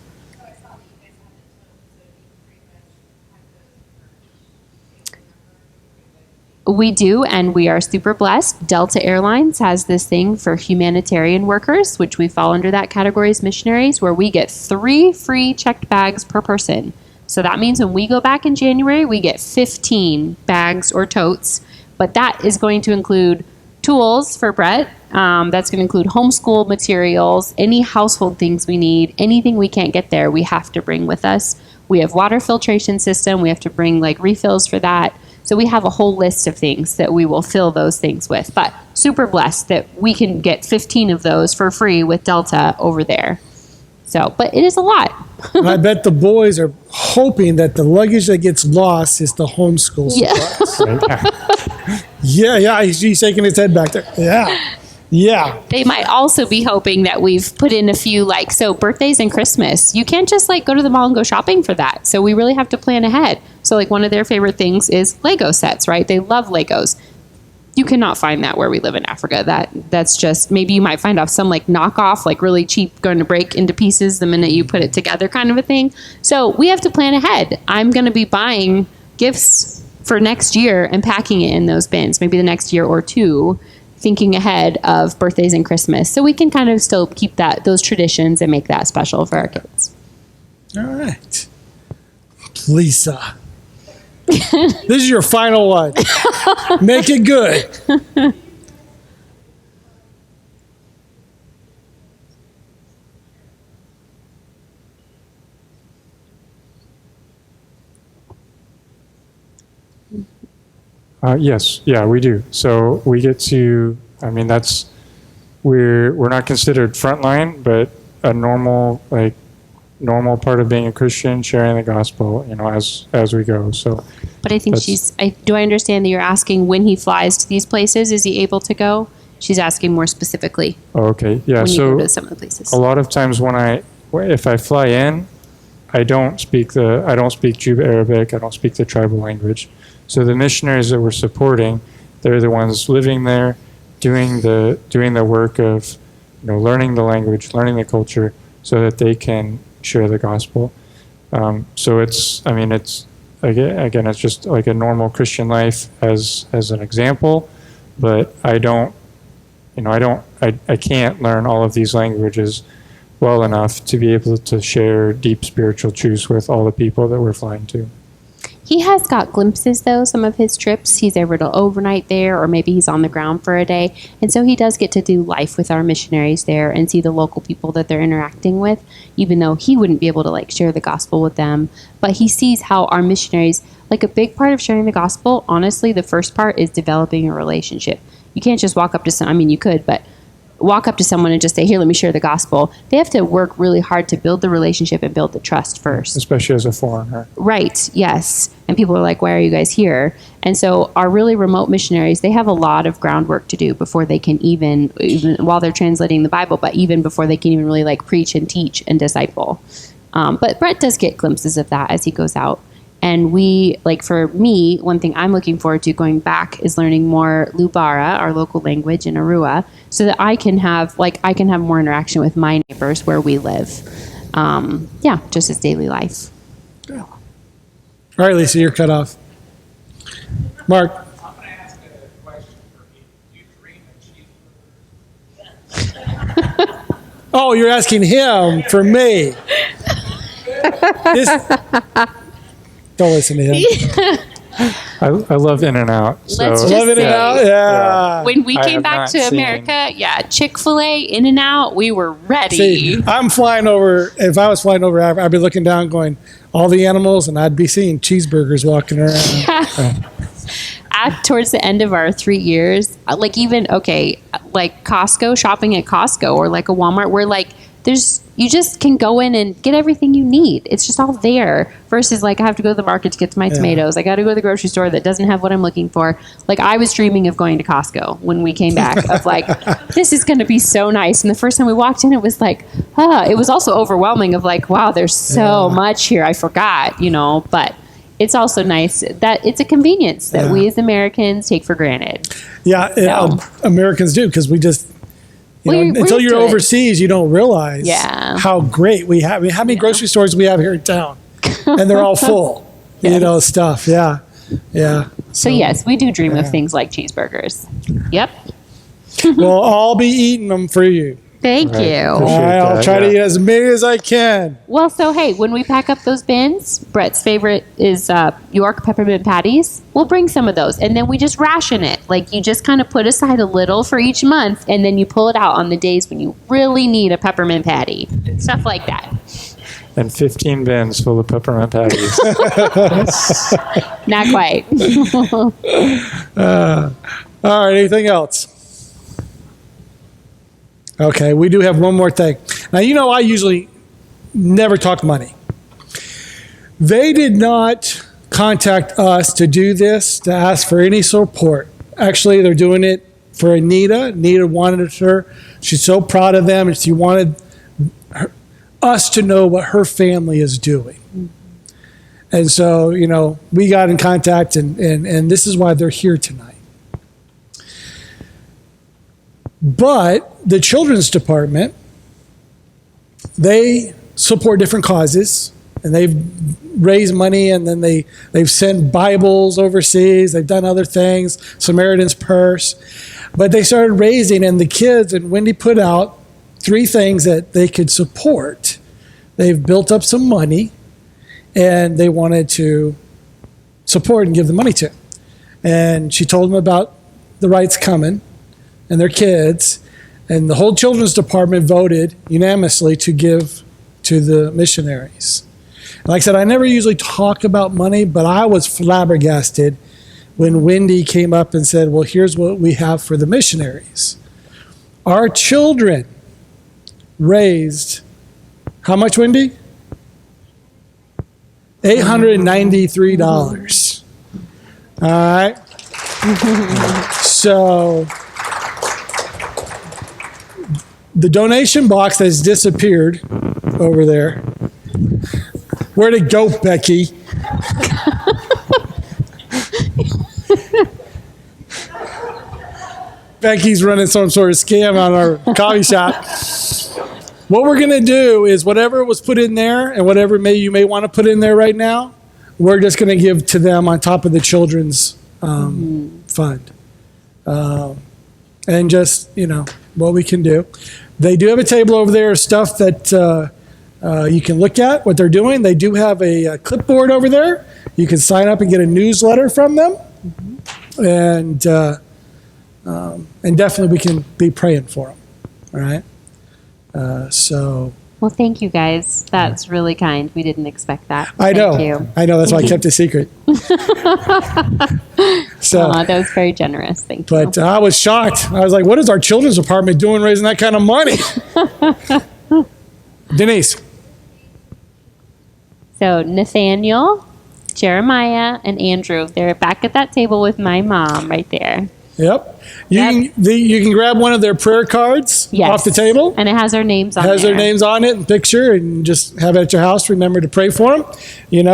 We do, and we are super blessed. Delta Airlines has this thing for humanitarian workers, which we fall under that category as missionaries, where we get 3 free checked bags per person. So that means when we go back in January, we get 15 bags or totes. But that is going to include tools for Brett. That's going to include homeschool materials, any household things we need, anything we can't get there, we have to bring with us. We have water filtration system. We have to bring like refills for that. So we have a whole list of things that we will fill those things with. But super blessed that we can get 15 of those for free with Delta over there. So, but it is a lot. I bet the boys are hoping that the luggage that gets lost is the homeschool supplies. Yeah, he's shaking his head back there. Yeah. They might also be hoping that we've put in a few, so birthdays and Christmas. You can't just go to the mall and go shopping for that. So we really have to plan ahead. So one of their favorite things is Lego sets, right? They love Legos. You cannot find that where we live in Africa. That's just, maybe you might find off some knockoff, really cheap, going to break into pieces the minute you put it together kind of a thing. So we have to plan ahead. I'm going to be buying gifts for next year and packing it in those bins, maybe the next year or two, thinking ahead of birthdays and Christmas. So we can kind of still keep those traditions and make that special for our kids. All right. Lisa. This is your final one. Make it good. Yes, yeah, we do. So we get to, we're not considered frontline, but a normal part of being a Christian, sharing the gospel, as we go. So, but I think do I understand that you're asking when he flies to these places, is he able to go? She's asking more specifically. Oh, okay, yeah. When you So go to some of the places. A lot of times if I fly in, I don't speak Juba Arabic. I don't speak the tribal language. So the missionaries that we're supporting, they're the ones living there, doing the work of, learning the language, learning the culture, so that they can share the gospel. So it's just like a normal Christian life as an example, but I can't learn all of these languages well enough to be able to share deep spiritual truths with all the people that we're flying to. He has got glimpses, though, some of his trips. He's able to overnight there, or maybe he's on the ground for a day. And so he does get to do life with our missionaries there and see the local people that they're interacting with, even though he wouldn't be able to share the gospel with them. But he sees how our missionaries, a big part of sharing the gospel, honestly, the first part is developing a relationship. You can't just walk up to someone, you could, but walk up to someone and just say, here, let me share the gospel. They have to work really hard to build the relationship and build the trust first. Especially as a foreigner. Right, yes. And people are like, why are you guys here? And so our really remote missionaries, they have a lot of groundwork to do before they can even while they're translating the Bible, but even before they can even really preach and teach and disciple. But Brett does get glimpses of that as he goes out. And we, for me, one thing I'm looking forward to going back is learning more Lubara, our local language in Arua, so that I can have more interaction with my neighbors where we live. Just as daily life. Yeah. All right, Lisa, you're cut off. Mark. I'm going to ask a question for you. Do you dream of cheeseburgers? Oh, you're asking him for me. Don't listen to him. I love In-N-Out. So. Let's just love In-N-Out, yeah. When we came back to America, Chick-fil-A, In-N-Out, we were ready. See, I'm flying over. If I was flying over, I'd be looking down, going all the animals, and I'd be seeing cheeseburgers walking around. Towards the end of our 3 years, Costco, shopping at Costco or a Walmart, where you just can go in and get everything you need. It's just all there. Versus I have to go to the market to get to my tomatoes. I got to go to the grocery store that doesn't have what I'm looking for. I was dreaming of going to Costco when we came back of this is going to be so nice. And the first time we walked in, it was it was also overwhelming of wow, there's so much here. I forgot, but it's also nice that it's a convenience that we as Americans take for granted. Yeah, Americans do, because we just, Well, we're until you're used to it. overseas, you don't realize Yeah. how great we have. I mean, how many grocery stores we have here in town, and they're all full. Stuff. Yeah, yeah. So yes, we do dream of Yeah. things like cheeseburgers. Yep. Well, I'll be eating them for you. Thank you. All right, I'll try to eat as many as I can. Well, so hey, when we pack up those bins, Brett's favorite is York peppermint patties. We'll bring some of those, and then we just ration it. Like you just kind of put aside a little for each month, and then you pull it out on the days when you really need a peppermint patty. Stuff like that. And 15 bins full of peppermint patties. Not quite. All right, anything else? Okay, we do have one more thing. Now, I usually never talk money. They did not contact us to do this, to ask for any support. Actually, they're doing it for Anita. Anita wanted her. She's so proud of them, and she wanted us to know what her family is doing. And so, we got in contact, and this is why they're here tonight. But the children's department, they support different causes, and they've raised money, and then they've sent Bibles overseas. They've done other things, Samaritan's Purse. But they started raising, and the kids, and Wendy put out 3 things that they could support. They've built up some money, and they wanted to support and give the money to. And she told them about the Wrights coming and their kids, and the whole children's department voted unanimously to give to the missionaries. And like I said, I never usually talk about money, but I was flabbergasted when Wendy came up and said, well, here's what we have for the missionaries. Our children raised, how much, Wendy? $893. All right. So the donation box has disappeared over there. Where'd it go, Becky? Becky's running some sort of scam on our coffee shop. What we're going to do is whatever was put in there and whatever you may want to put in there right now, we're just going to give to them on top of the children's fund. And just, what we can do. They do have a table over there of stuff that you can look at, what they're doing. They do have a clipboard over there. You can sign up and get a newsletter from them. And definitely we can be praying for them. All right? Well, thank you guys. That's really kind. We didn't expect that. I know. Thank you. I know. That's why I kept it secret. So, That was very generous. Thank you. but I was shocked. I was like, what is our children's department doing raising that kind of money? Denise. So Nathaniel, Jeremiah, and Andrew, they're back at that table with my mom right there. Yep. You can grab one of their prayer cards off the table. And it has their names on it. Has their names on it and picture, and just have it at your house. Remember to pray for them. I'm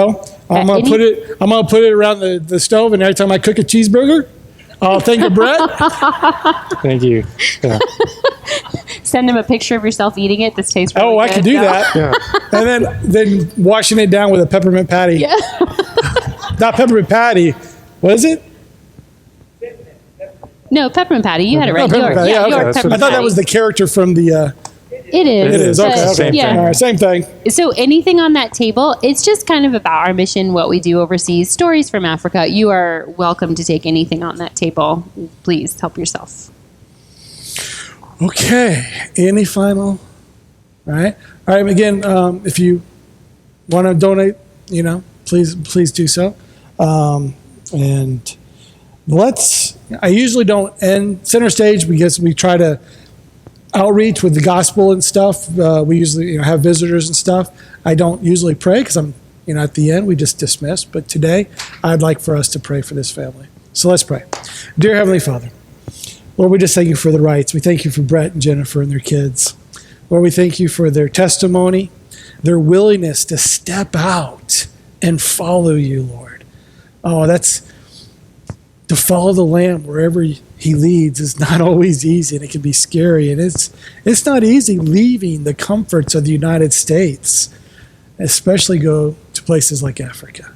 gonna put it around the stove, and every time I cook a cheeseburger, I'll think of Brett. Thank you. Yeah. Send him a picture of yourself eating it. This tastes really good. I can do that. Yeah. And then washing it down with a peppermint patty. Yeah. Not peppermint patty. What is it? No, peppermint patty. You had it right. Peppermint patty. Yeah, okay. York That's what peppermint I thought that was the character from the. It is. It is. Okay. But, Okay. yeah. All right. Same thing. So anything on that table, it's just kind of about our mission, what we do overseas, stories from Africa. You are welcome to take anything on that table. Please help yourself. Okay. Any final? All right. All right. Again, if you want to donate, please do so. And I usually don't end center stage because we try to outreach with the gospel and stuff. We usually have visitors and stuff. I don't usually pray because I'm at the end we just dismiss. But today I'd like for us to pray for this family. So let's pray. Dear Heavenly Father, Lord, we just thank you for the Wrights. We thank you for Brett and Jennifer and their kids. Lord, we thank you for their testimony, their willingness to step out and follow you, Lord. Oh, that's to follow the Lamb wherever he leads is not always easy, and it can be scary. And it's not easy leaving the comforts of the United States, especially go to places like Africa.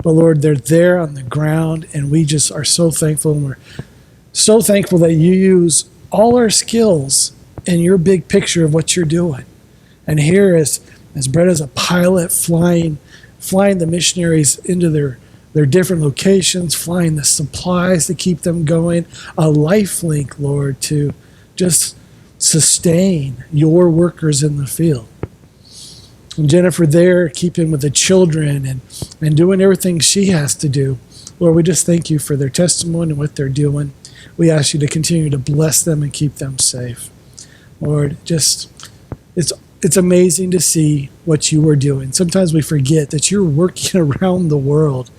But Lord, they're there on the ground, and we just are so thankful. And we're so thankful that you use all our skills in your big picture of what you're doing. And here, as Brett is a pilot flying the missionaries into their different locations, flying the supplies to keep them going, a life link, Lord, to just sustain your workers in the field. And Jennifer there, keeping with the children and doing everything she has to do. Lord, we just thank you for their testimony and what they're doing. We ask you to continue to bless them and keep them safe. Lord, just it's amazing to see what you are doing. Sometimes we forget that you're working around the world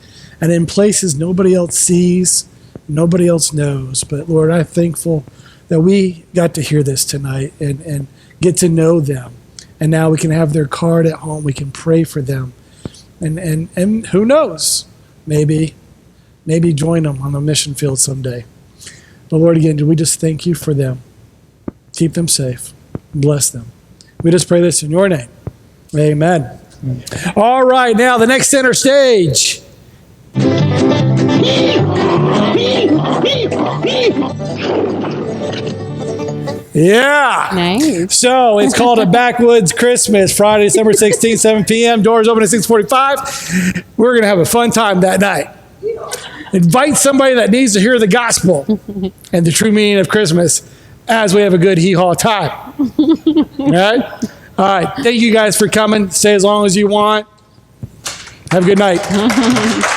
and in places nobody else sees, nobody else knows. But Lord, I'm thankful that we got to hear this tonight and get to know them. And now we can have their card at home. We can pray for them. And who knows, maybe join them on the mission field someday. But Lord, again, we just thank you for them. Keep them safe. Bless them. We just pray this in your name. Amen. All right, now the next center stage. Yeah. Nice. So it's called a Backwoods Christmas, Friday, December 16th, 7 p.m. Doors open at 6:45. We're going to have a fun time that night. Invite somebody that needs to hear the gospel and the true meaning of Christmas as we have a good hee-haw time. All right? All right. Thank you guys for coming. Stay as long as you want. Have a good night.